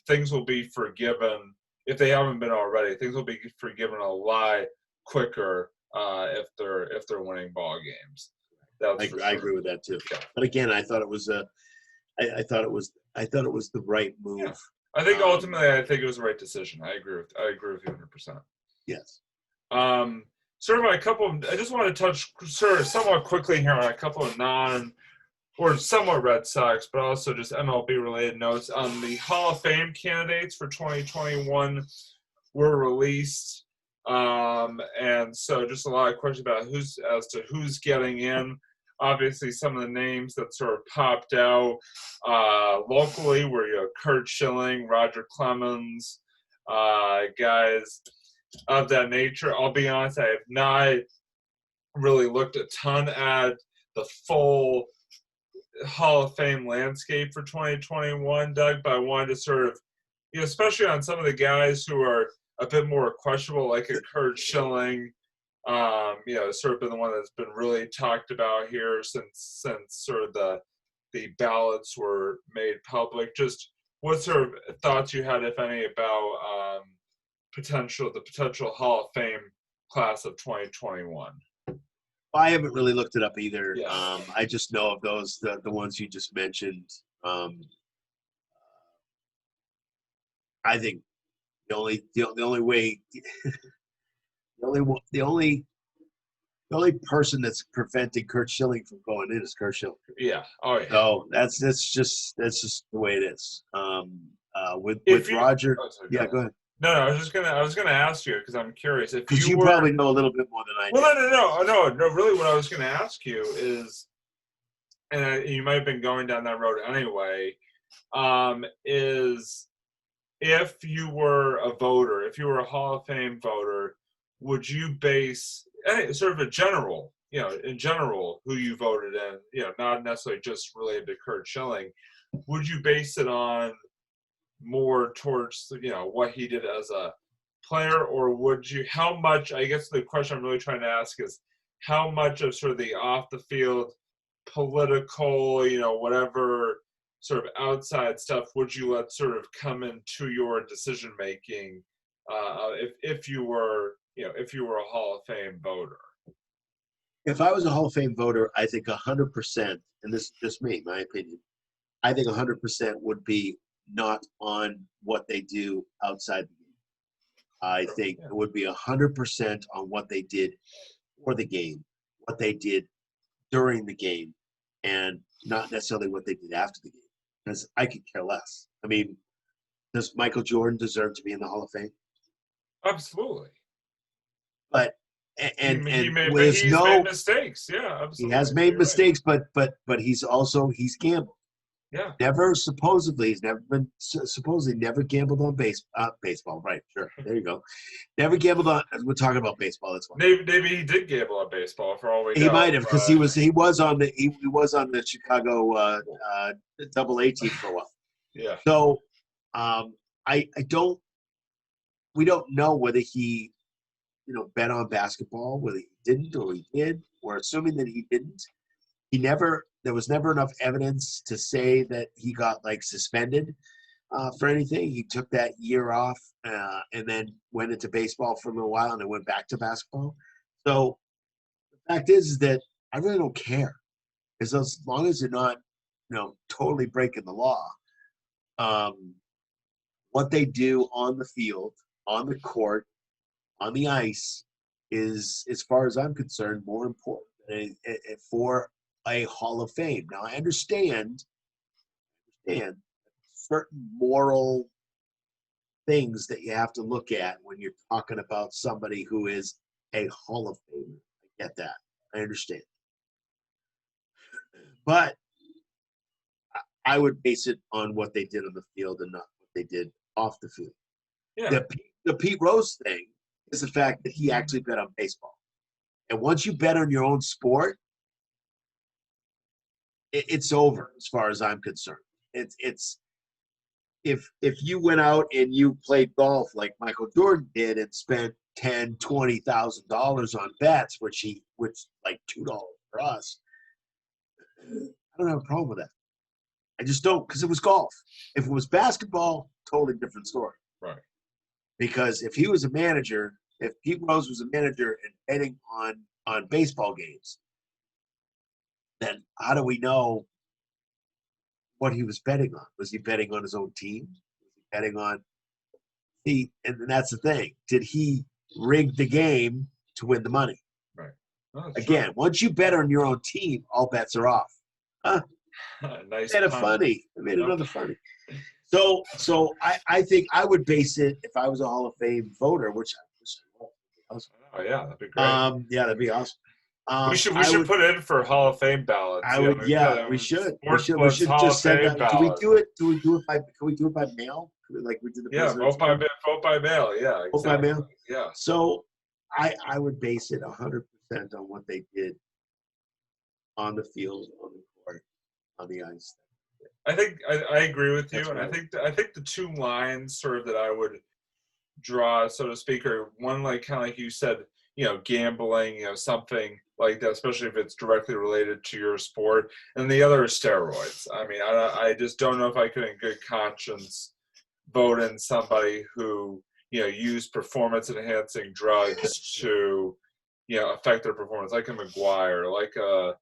things will be forgiven. If they haven't been already, things will be forgiven a lot quicker if they're winning ball games. I agree with that too. Yeah. But again, I thought it was I thought it was the right move. Yeah. I think ultimately, it was the right decision. I agree with you 100%. Yes. Sort of I just want to touch sort of somewhat quickly here on a couple of or somewhat Red Sox, but also just MLB related notes. The Hall of Fame candidates for 2021 were released. And so just a lot of questions about who's getting in. Obviously, some of the names that sort of popped out locally were Curt Schilling, Roger Clemens, guys of that nature. I'll be honest, I have not really looked a ton at the full Hall of Fame landscape for 2021, Doug, but I wanted to sort of, especially on some of the guys who are a bit more questionable, like a Curt Schilling, sort of been the one that's been really talked about here since sort of the ballots were made public. Just what sort of thoughts you had, if any, about the potential Hall of Fame class of 2021? I haven't really looked it up either. Yeah. I just know of those, the ones you just mentioned. I think the only way, the only person that's preventing Curt Schilling from going in is Curt Schilling. Yeah. Oh yeah. So that's just the way it is. With Roger. Yeah, go ahead. No, I was gonna ask you because I'm curious if you probably know a little bit more than I do. Well, no. Really, what I was gonna ask you is, and you might have been going down that road anyway, is if you were a voter, if you were a Hall of Fame voter, would you base sort of in general, who you voted in, not necessarily just related to Curt Schilling, would you base it on more towards what he did as a player, or would you, how much, I guess the question I'm really trying to ask is how much of sort of the off the field political, whatever sort of outside stuff would you let sort of come into your decision making if you were a Hall of Fame voter? If I was a Hall of Fame voter, I think 100%, and this is just me, my opinion, I think 100% would be not on what they do outside the game. I think it would be 100% on what they did for the game, what they did during the game, and not necessarily what they did after the game. Because I could care less. I mean, does Michael Jordan deserve to be in the Hall of Fame? Absolutely. But he's made mistakes. Yeah, absolutely. He has made mistakes, but he's gambled. Yeah. He's supposedly never gambled on baseball. Right, sure. There you go. Never gambled on. We're talking about baseball. That's why. Maybe he did gamble on baseball for all we know. He might have, because he was on the Chicago AA team for a while. Yeah. So, we don't know whether he, bet on basketball, whether he didn't or he did. We're assuming that he didn't. There was never enough evidence to say that he got suspended for anything. He took that year off and then went into baseball for a little while and then went back to basketball. So the fact is that I really don't care, as long as you're not, totally breaking the law. What they do on the field, on the court, on the ice is, as far as I'm concerned, more important for a Hall of Fame. Now, I understand certain moral things that you have to look at when you're talking about somebody who is a Hall of Famer. I get that. I understand. But I would base it on what they did on the field and not what they did off the field. Yeah. The Pete Rose thing is the fact that he actually bet on baseball. And once you bet on your own sport, it's over as far as I'm concerned. It's if you went out and you played golf like Michael Jordan did and spent $10,000-$20,000 on bets, which like $2 for us, I don't have a problem with that. I just don't, because it was golf. If it was basketball, totally different story. Right. Because if he was a manager, if Pete Rose was a manager and betting on baseball games, then how do we know what he was betting on? Was he betting on his own team? Was he betting on and that's the thing. Did he rig the game to win the money? Right. Oh, again, true. Once you bet on your own team, all bets are off. Nice. I made it funny. I made another funny. So I think I would base it, if I was a Hall of Fame voter, which I was. Oh yeah, that'd be great. Yeah, that'd be awesome. We should put in for Hall of Fame ballots. We should. We should Hall just of send Fame that. Can we ballots. do it? Can we do it by mail? Like we did the president's vote by mail. Yeah, exactly. Vote by mail. Yeah. So I would base it 100% on what they did on the field, on the court, on the ice. I think I agree with you, That's and right. I think the two lines sort of that I would draw, so to speak, are one, like kind of like you said, gambling, something like that, especially if it's directly related to your sport, and the other is steroids. I mean, I just don't know if I could in good conscience vote in somebody who used performance enhancing drugs to affect their performance, like a McGuire, like a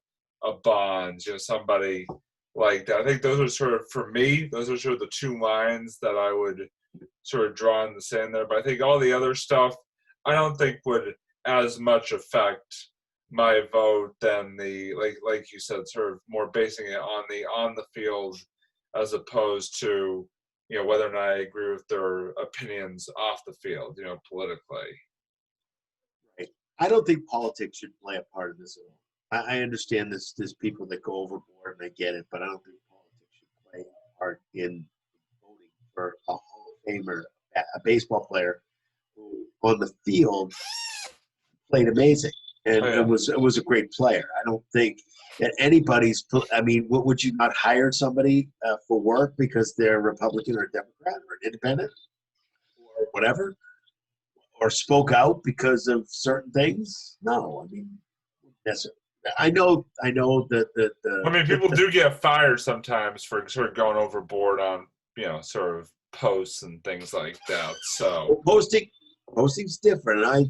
Bonds, somebody like that. I think those are sort of, for me, those are sort of the two lines that I would sort of draw in the sand there. But I think all the other stuff, I don't think would as much affect my vote than the like you said, sort of more basing it on the field as opposed to whether or not I agree with their opinions off the field, politically. Right. I don't think politics should play a part of this at all. I understand there's people that go overboard and I get it, but I don't think politics should play a part in voting for a Hall of Famer, a baseball player who on the field played amazing and it was a great player. I don't think that anybody's. I mean, what would you not hire somebody for work because they're Republican or Democrat or independent or whatever, or spoke out because of certain things? No, I mean, necessarily. I know that I mean, people do get fired sometimes for sort of going overboard on, sort of posts and things like that. So posting's different, and I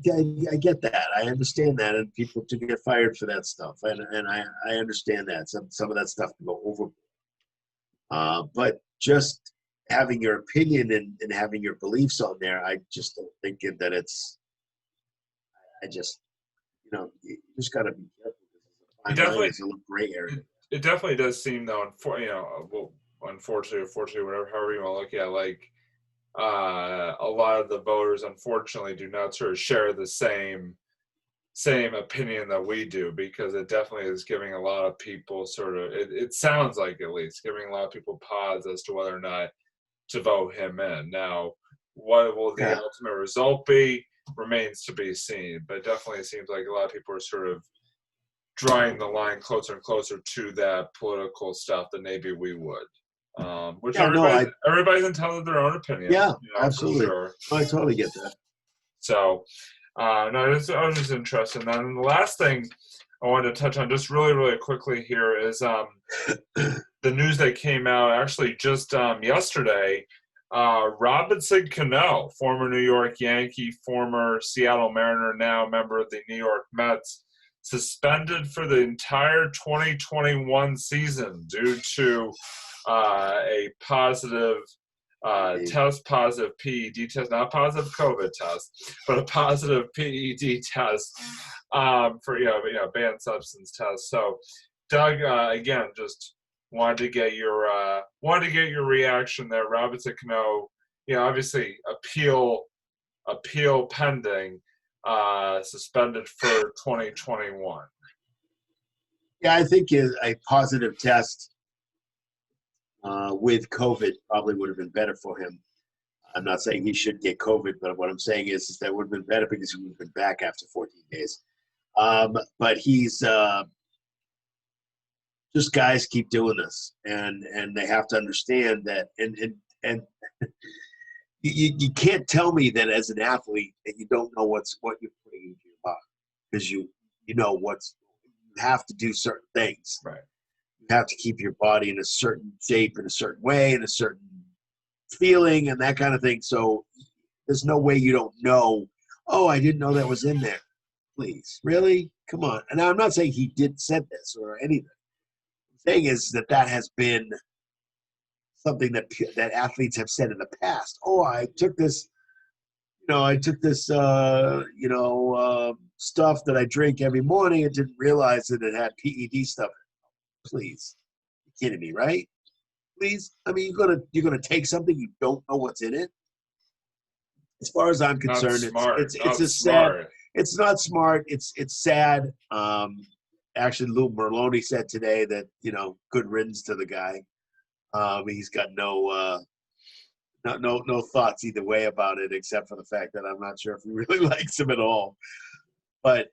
get that. I understand that, and people do get fired for that stuff, and I understand that some of that stuff can go overboard. But just having your opinion and having your beliefs on there, I just don't think that it's. I just, you just got to be careful. It definitely is a little gray area. It definitely does seem, though, unfortunately, or fortunately, whatever, however you want to look at, like a lot of the voters, unfortunately, do not sort of share the same opinion that we do, because it definitely is giving a lot of people sort of, it sounds like, at least, giving a lot of people pause as to whether or not to vote him in. Now, what will the ultimate result be remains to be seen, but it definitely seems like a lot of people are sort of drawing the line closer and closer to that political stuff than maybe we would. Which everybody's entitled to their own opinion. Yeah, absolutely. For sure. I totally get that. So, I was just interested. And then the last thing I wanted to touch on just really, really quickly here is the news that came out actually just yesterday. Robinson Cano, former New York Yankee, former Seattle Mariner, now member of the New York Mets, suspended for the entire 2021 season due to a positive Indeed. test positive PED test, not positive COVID test, but a positive PED test for banned substance test. So, Doug, again, just wanted to get your reaction there. Robinson Cano, obviously appeal pending, suspended for 2021. Yeah, I think a positive test with COVID probably would have been better for him. I'm not saying he should get COVID, but what I'm saying is that would have been better because he would have been back after 14 days. But he's just guys keep doing this, and they have to understand that. And you can't tell me that as an athlete that you don't know what you're putting into your body, because you know you have to do certain things. Right. You have to keep your body in a certain shape, in a certain way, in a certain feeling, and that kind of thing. So there's no way you don't know. Oh, I didn't know that was in there. Please, really? Come on. And I'm not saying he said this or anything. The thing is that has been something that athletes have said in the past. Oh, I took this stuff that I drink every morning and didn't realize that it had PED stuff. Please, you're kidding me, right? Please, I mean, you're gonna take something you don't know what's in it. As far as I'm concerned, it's a sad. It's not smart. It's sad. Actually, Lou Merloni said today that good riddance to the guy. He's got no thoughts either way about it, except for the fact that I'm not sure if he really likes him at all. But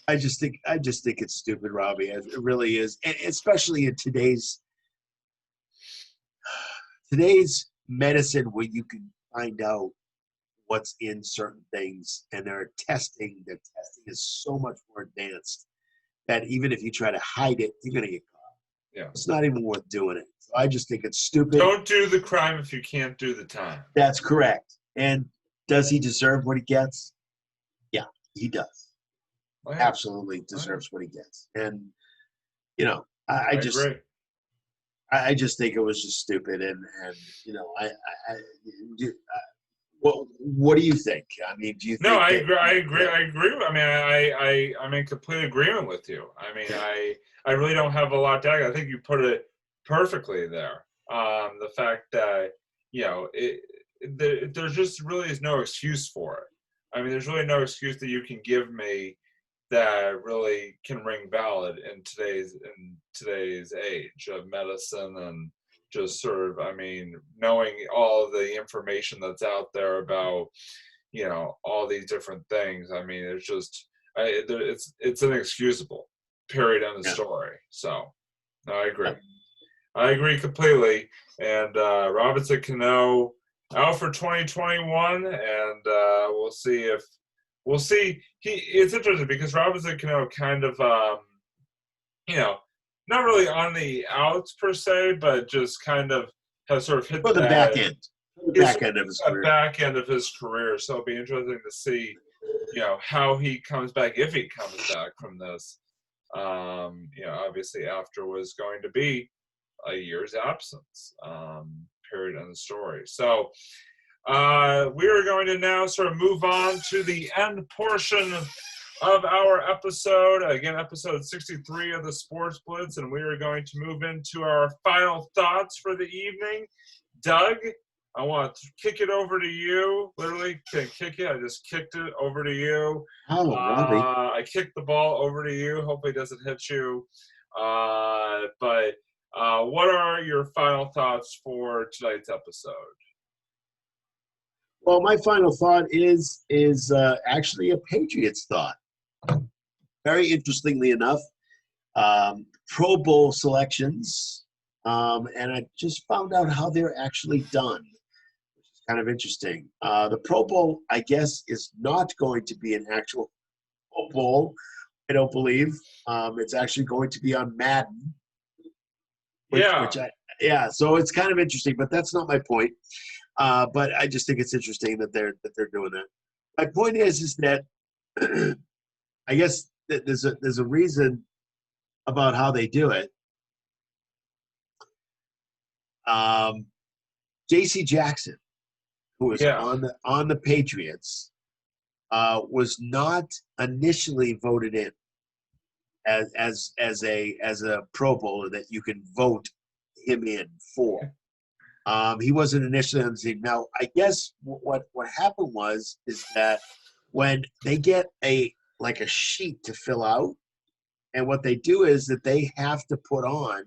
I just think it's stupid, Robbie. It really is, and especially in today's medicine, where you can find out what's in certain things, and their testing is so much more advanced that even if you try to hide it, you're gonna get caught. Yeah. It's not even worth doing it. So I just think it's stupid. Don't do the crime if you can't do the time. That's correct. And does he deserve what he gets? Yeah, he does. Oh, yeah. Absolutely deserves what he gets. And I just think it was just stupid. And what do you think? I mean, do you think? No, I agree. I mean, I'm in complete agreement with you. I mean, I really don't have a lot to add. I think you put it perfectly there. The fact that there just really is no excuse for it. I mean, there's really no excuse that you can give me that really can ring valid in today's age of medicine, and just sort of, I mean, knowing all of the information that's out there about all these different things. I mean, it's just it's inexcusable. Period. End of story. So, no, I agree. I agree completely. And Robinson Cano out for 2021, and we'll see. It's interesting because Robinson Cano kind of not really on the outs per se, but just kind of has sort of hit the back end. Back end of his career. So it'll be interesting to see, how he comes back, if he comes back from this. Obviously after was going to be a year's absence. Period. End of story. So we are going to now sort of move on to the end portion of our episode. Again, episode 63 of the Sports Blitz, and we are going to move into our final thoughts for the evening. Doug, I want to kick it over to you. Literally, can't kick it. I just kicked it over to you. Oh, Robbie. I kicked the ball over to you. Hopefully it doesn't hit you. But what are your final thoughts for tonight's episode? Well, my final thought is actually a Patriots thought. Very interestingly enough, Pro Bowl selections, and I just found out how they're actually done, which is kind of interesting. The Pro Bowl, I guess, is not going to be an actual Pro Bowl, I don't believe. It's actually going to be on Madden. So it's kind of interesting, but that's not my point. But I just think it's interesting that they're doing that. My point is that I guess that there's a reason about how they do it. J.C. Jackson, who was Yeah. on the Patriots, was not initially voted in as a Pro Bowler that you can vote him in for. He wasn't initially on the team. Now, I guess what happened is that when they get a sheet to fill out, and what they do is that they have to put on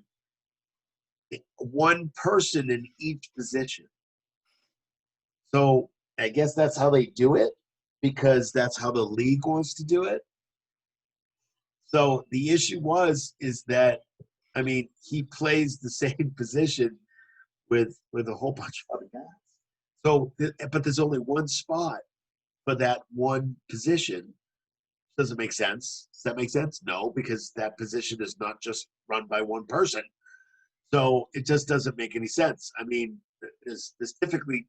one person in each position. So I guess that's how they do it, because that's how the league wants to do it. So the issue is that, I mean, he plays the same position with a whole bunch of other guys. So, but there's only one spot for that one position. Does it make sense? Does that make sense? No, because that position is not just run by one person. So it just doesn't make any sense. I mean, there's typically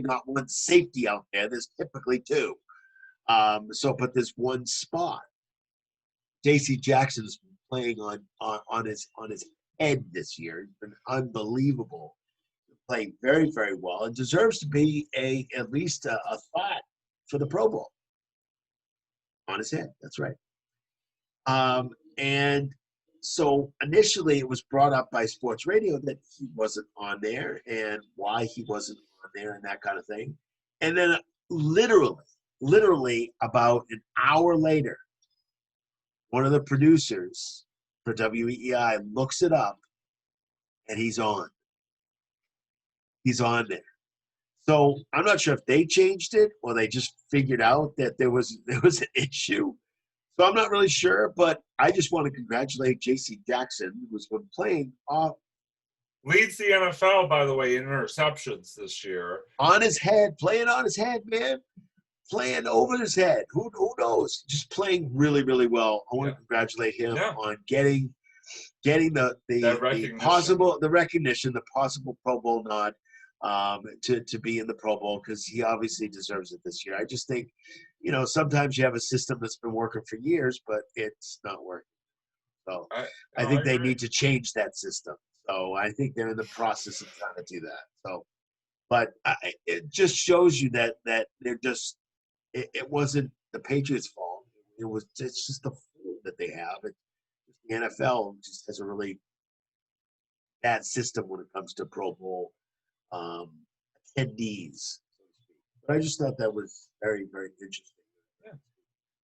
not one safety out there. There's typically two. But there's one spot. J.C. Jackson has been playing on his head this year. He's been unbelievable, playing very, very well, and deserves to be at least a thought for the Pro Bowl. On his head, that's right. And so initially it was brought up by sports radio that he wasn't on there and why he wasn't on there and that kind of thing. And then literally about an hour later, one of the producers for WEEI looks it up, and he's on. He's on there. So I'm not sure if they changed it or they just figured out that there was an issue. So I'm not really sure, but I just want to congratulate J.C. Jackson, who's been playing leads the NFL, by the way, in interceptions this year. On his head, playing on his head, man. Playing over his head. Who knows? Just playing really, really well. I want to congratulate him on getting the recognition, the possible Pro Bowl nod. To be in the Pro Bowl, because he obviously deserves it this year. I just think, sometimes you have a system that's been working for years, but it's not working. So I think they need to change that system. So I think they're in the process of trying to do that. So, but it just shows you that they're just it wasn't the Patriots' fault. It's just the flu that they have. The NFL just has a really bad system when it comes to Pro Bowl attendees. But I just thought that was very, very interesting. Yeah.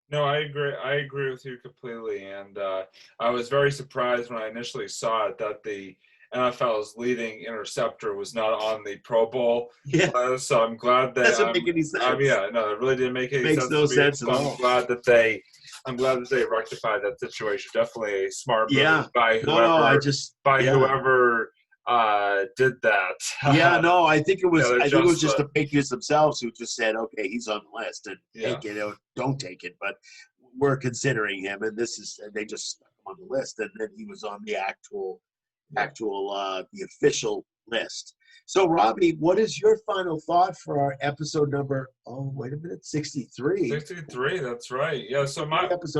No, I agree. I agree with you completely. And I was very surprised when I initially saw it that the NFL's leading interceptor was not on the Pro Bowl. Yeah. So I'm glad that doesn't make any sense. It really didn't make any sense. Makes no sense at all. I'm glad that they rectified that situation. Definitely a smart move by whoever. Whoever did that. I think it was. I think it was just the Patriots themselves who just said, "Okay, he's on the list, and take it or don't take it." But we're considering him, and they just stuck him on the list, and then he was on the the official list. So, Robbie, what is your final thought for our episode number? Oh, wait a minute, 63. 63. That's right. Yeah. So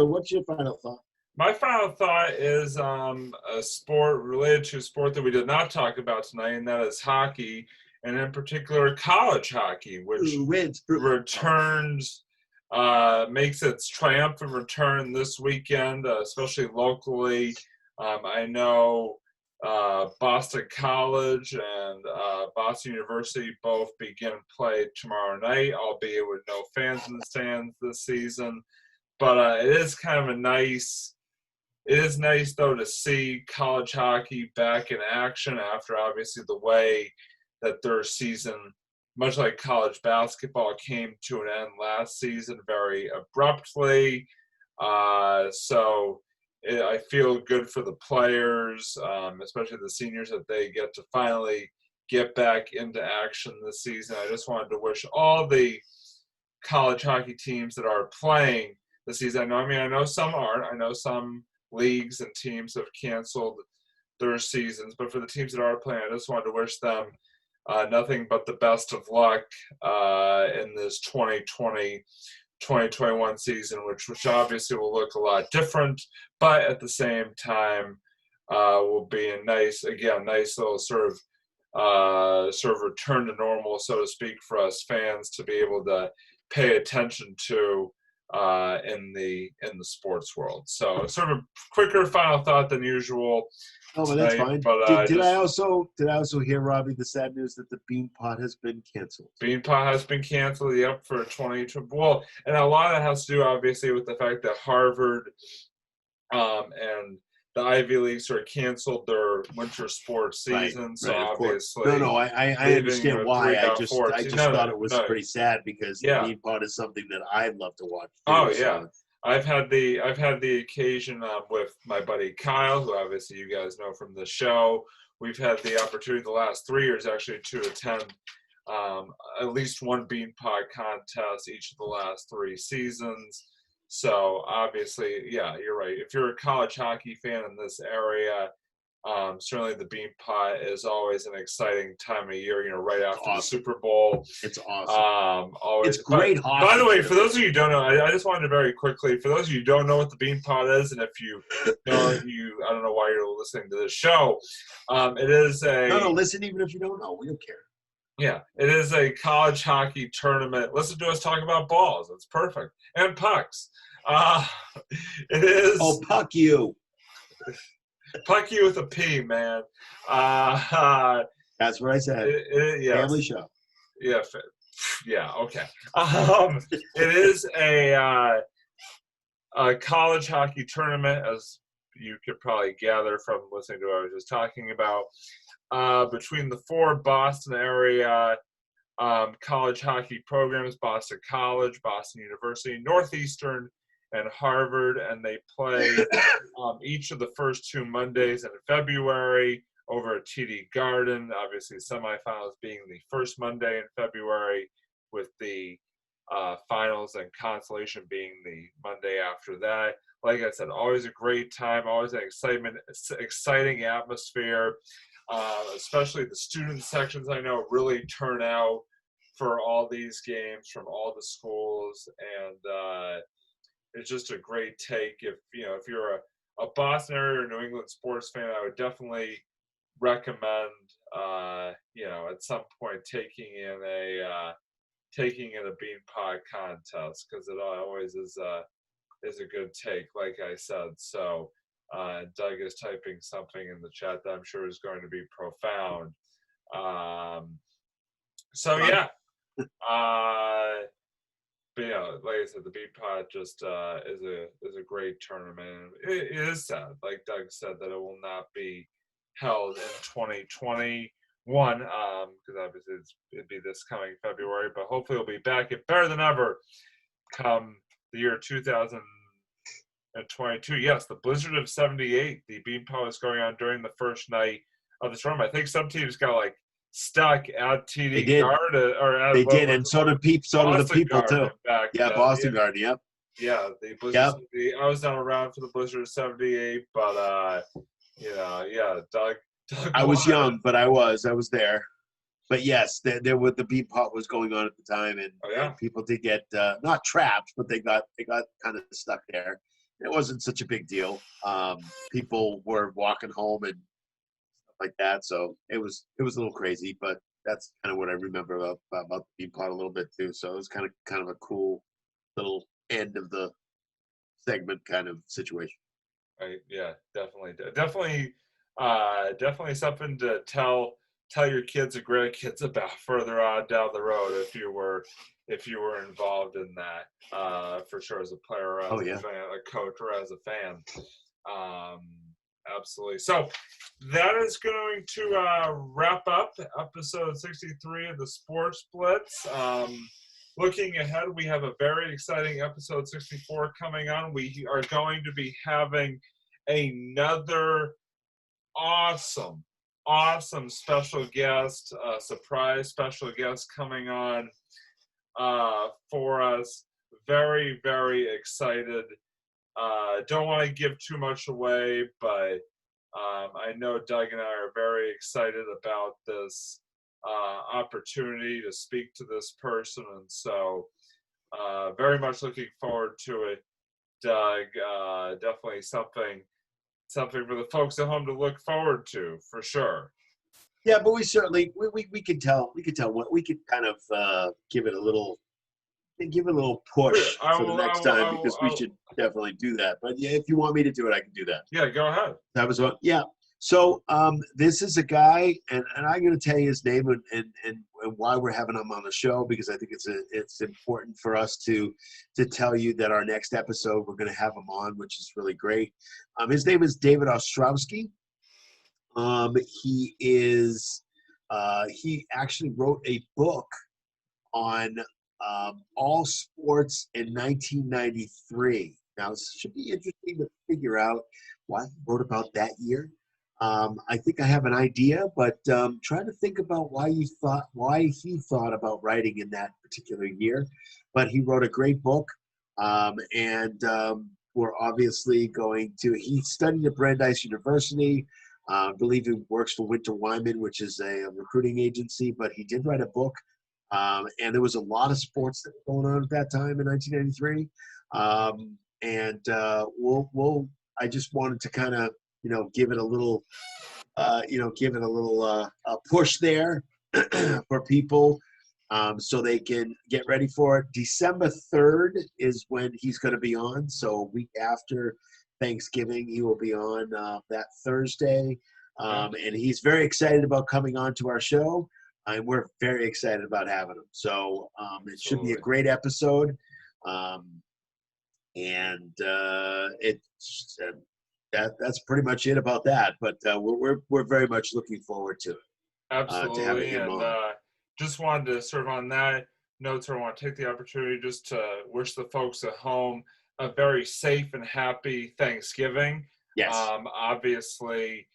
what's your final thought? My final thought is a sport related to a sport that we did not talk about tonight, and that is hockey, and in particular college hockey, which returns, makes its triumphant return this weekend, especially locally. I know Boston College and Boston University both begin play tomorrow night, albeit with no fans in the stands this season. But it is kind of It is nice, though, to see college hockey back in action after, obviously, the way that their season, much like college basketball, came to an end last season very abruptly. I feel good for the players, especially the seniors, that they get to finally get back into action this season. I just wanted to wish all the college hockey teams that are playing this season. I know some aren't. I know some leagues and teams have canceled their seasons, but for the teams that are playing, I just wanted to wish them nothing but the best of luck in this 2020-2021 season, which obviously will look a lot different, but at the same time will be a nice little sort of sort of return to normal, so to speak, for us fans to be able to pay attention to in the sports world. So sort of a quicker final thought than usual. Oh, but that's tonight, fine. But Did I also hear, Robbie, the sad news that the Bean Pot has been canceled? Beanpot has been canceled, yep, for 2020. Well, and a lot of that has to do, obviously, with the fact that Harvard and the Ivy League sort of canceled their winter sports season. So Right, of course. obviously, No, I leaving understand with why. 3 out of 4 I teams. just thought it was No. pretty sad because the Yeah. Bean Pot is something that I'd love to watch too. Oh yeah. So. I've had the occasion with my buddy Kyle, who obviously you guys know from the show. We've had the opportunity the last 3 years actually to attend at least one Beanpot contest each of the last 3 seasons. So obviously, yeah, you're right. If you're a college hockey fan in this area, certainly the Beanpot is always an exciting time of year. You know, right after the Super Bowl. It's awesome. Always, it's great hockey. By the way, for those of you who don't know, I just wanted to very quickly, for those of you who don't know what the Beanpot is, and if you know, I don't know why you're listening to this show. It is a no. Listen, even if you don't know, we don't care. Yeah, it is a college hockey tournament. Listen to us talk about balls. It's perfect. And pucks. It is. Oh, puck you. Puck you with a P, man. That's what I said. Yes. Family show. Yeah. Yeah. Okay. It is a college hockey tournament, as you could probably gather from listening to what I was just talking about. Between the 4 Boston area college hockey programs, Boston College, Boston University, Northeastern, and Harvard, and they play each of the first 2 Mondays in February over at TD Garden. Obviously, semifinals being the first Monday in February, with the finals and consolation being the Monday after that. Like I said, always a great time, always an exciting atmosphere. Especially the student sections, I know, really turn out for all these games from all the schools, and it's just a great take. If you're a Boston area or New England sports fan, I would definitely recommend at some point taking in a Beanpot contest, because it always is a good take, like I said. So Doug is typing something in the chat that I'm sure is going to be profound. So yeah, but like I said, the Beanpot just is a great tournament. It is sad, like Doug said, that it will not be held in 2021, because obviously it'd be this coming February, but hopefully it'll be back and better than ever come the year 2022. Yes, the Blizzard of '78. The Beanpot was going on during the first night of the tournament. I think some teams got stuck at TD Garden, or at they did, and so did the people too. Yeah, Boston Garden. Yep. Yeah, the Blizzard. Yep. I was not around for the Blizzard of '78, but Doug. I was young, but I was there. But yes, there was the Beanpot was going on at the time, and people did get not trapped, but they got kind of stuck there. It wasn't such a big deal. People were walking home and stuff like that, so it was a little crazy. But that's kind of what I remember about the Beanpot a little bit too. So it was kind of a cool little end of the segment kind of situation. Right. Yeah. Definitely something to tell your kids and grandkids about further on down the road if you were involved in that, for sure, as a player, or as a fan, a coach, or as a fan. Absolutely. So that is going to wrap up episode 63 of the Sports Blitz. Looking ahead, we have a very exciting episode 64 coming on. We are going to be having another awesome special guest, surprise special guest coming on for us. Very, very excited. Don't want to give too much away, but I know Doug and I are very excited about this opportunity to speak to this person, and so very much looking forward to it, Doug. Definitely something for the folks at home to look forward to, for sure. Yeah, but we certainly we could tell what we could kind of give it a little push for the next time because we should definitely do that. But yeah, if you want me to do it, I can do that. Yeah, go ahead. That was what. Yeah. So this is a guy, and I'm going to tell you his name and why we're having him on the show because I think it's important for us to tell you that our next episode we're going to have him on, which is really great. His name is David Ostrowski. He actually wrote a book on all sports in 1993. Now, it should be interesting to figure out why he wrote about that year. I think I have an idea, but trying to think about why he thought about writing in that particular year. But he wrote a great book, and we're obviously going to. He studied at Brandeis University. I believe he works for Winter Wyman, which is a recruiting agency. But he did write a book, and there was a lot of sports that were going on at that time in 1993. I just wanted to kind of give it a little push there for people so they can get ready for it. December 3rd is when he's going to be on. So a week after Thanksgiving, he will be on that Thursday. And he's very excited about coming on to our show. And we're very excited about having him. So it should be a great episode. That's pretty much it about that. But we're very much looking forward to it. Absolutely. To having him on. Just wanted to sort of on that note, I want to take the opportunity just to wish the folks at home a very safe and happy Thanksgiving. Yes. Obviously,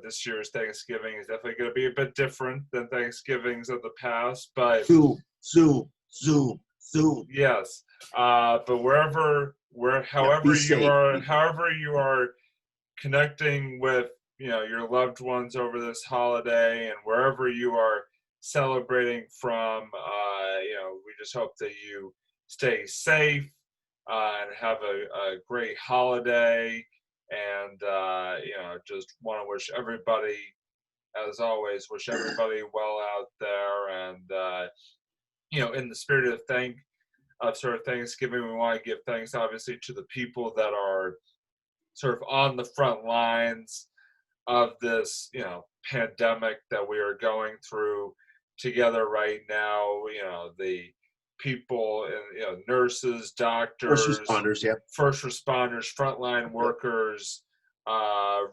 this year's Thanksgiving is definitely going to be a bit different than Thanksgivings of the past, but Zoom. Yes. But however you are connecting with your loved ones over this holiday and wherever you are celebrating from, we just hope that you stay safe and have a great holiday. And just want to wish everybody, as always, well out there. And in the spirit of Thanksgiving, we want to give thanks, obviously, to the people that are sort of on the front lines of this, pandemic that we are going through together right now. The people, nurses, doctors, first responders, frontline workers.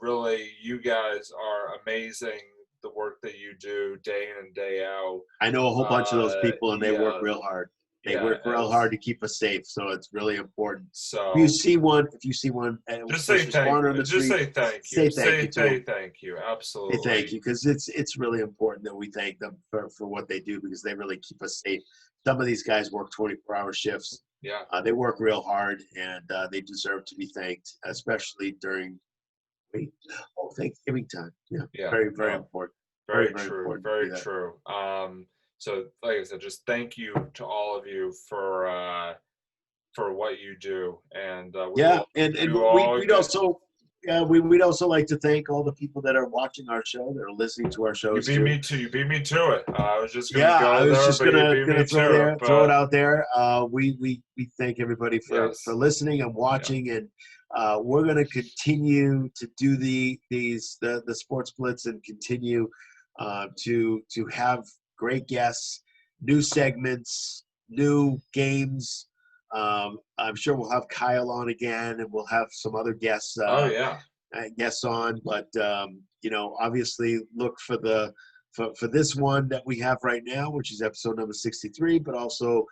Really, you guys are amazing. The work that you do day in and day out. I know a whole bunch of those people, and they work real hard. They work real hard to keep us safe, so it's really important. So if you see one, just say thank you. Just say thank you. Say thank you. Absolutely. Say thank you, because it's really important that we thank them for what they do, because they really keep us safe. Some of these guys work 24-hour shifts. Yeah. They work real hard, and they deserve to be thanked, especially during Thanksgiving time. Yeah. Very, very important. Very true. Very true. So, like I said, just thank you to all of you for what you do, and we'd also like to thank all the people that are watching our show, that are listening to our shows. You beat me to it. I was just gonna throw it out there. We thank everybody for listening and watching, and we're gonna continue to do the Sports Blitz and continue to have great guests, new segments, new games. I'm sure we'll have Kyle on again, and we'll have some other guests. Guests on, but obviously look for this one that we have right now, which is episode number 63, but also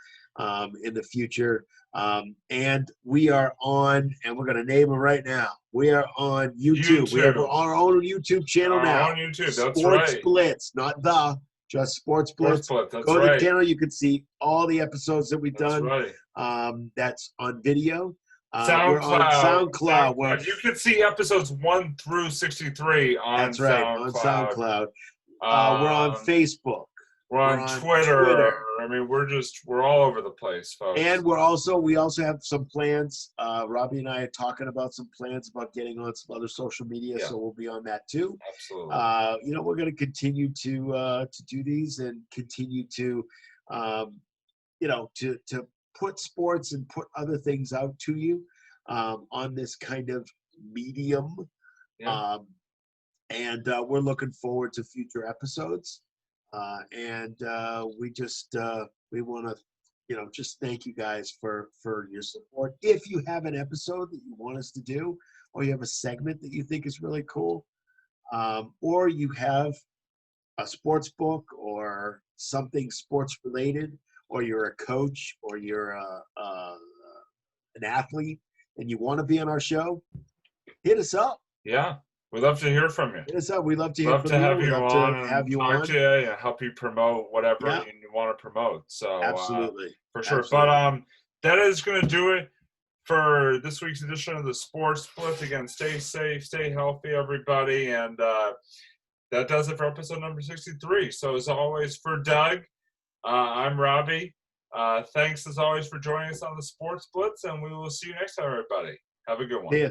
in the future. And we are on, and we're going to name them right now. We are on YouTube. We have our own YouTube channel now. On YouTube, that's Sports right. Blitz, just Sports Blitz. Go to the channel. You can see all the episodes that we've done. Right. That's on video. We're on SoundCloud. You can see episodes 1 through 63 on That's right, SoundCloud. on SoundCloud. We're on Facebook. We're on Twitter. I mean, we're all over the place, folks. And we also have some plans. Robbie and I are talking about some plans about getting on some other social media, so we'll be on that too. Absolutely. We're going to continue to do these and continue to, to put sports and put other things out to you on this kind of medium. Yeah. And we're looking forward to future episodes. We want to, just thank you guys for your support. If you have an episode that you want us to do, or you have a segment that you think is really cool, or you have a sports book or something sports related, or you're a coach, or you're an athlete, and you want to be on our show, hit us up. Yeah. We'd love to hear from you. Hit us up. We'd love to hear from to have you. you We'd love on to have you talk on. to you and help you promote whatever you want to promote. So Absolutely. For sure. Absolutely. But that is going to do it for this week's edition of the Sports Blitz. Again, stay safe, stay healthy, everybody. And that does it for episode number 63. So as always, for Doug, I'm Robbie. Thanks as always for joining us on the Sports Blitz, and we will see you next time, everybody. Have a good one. See ya.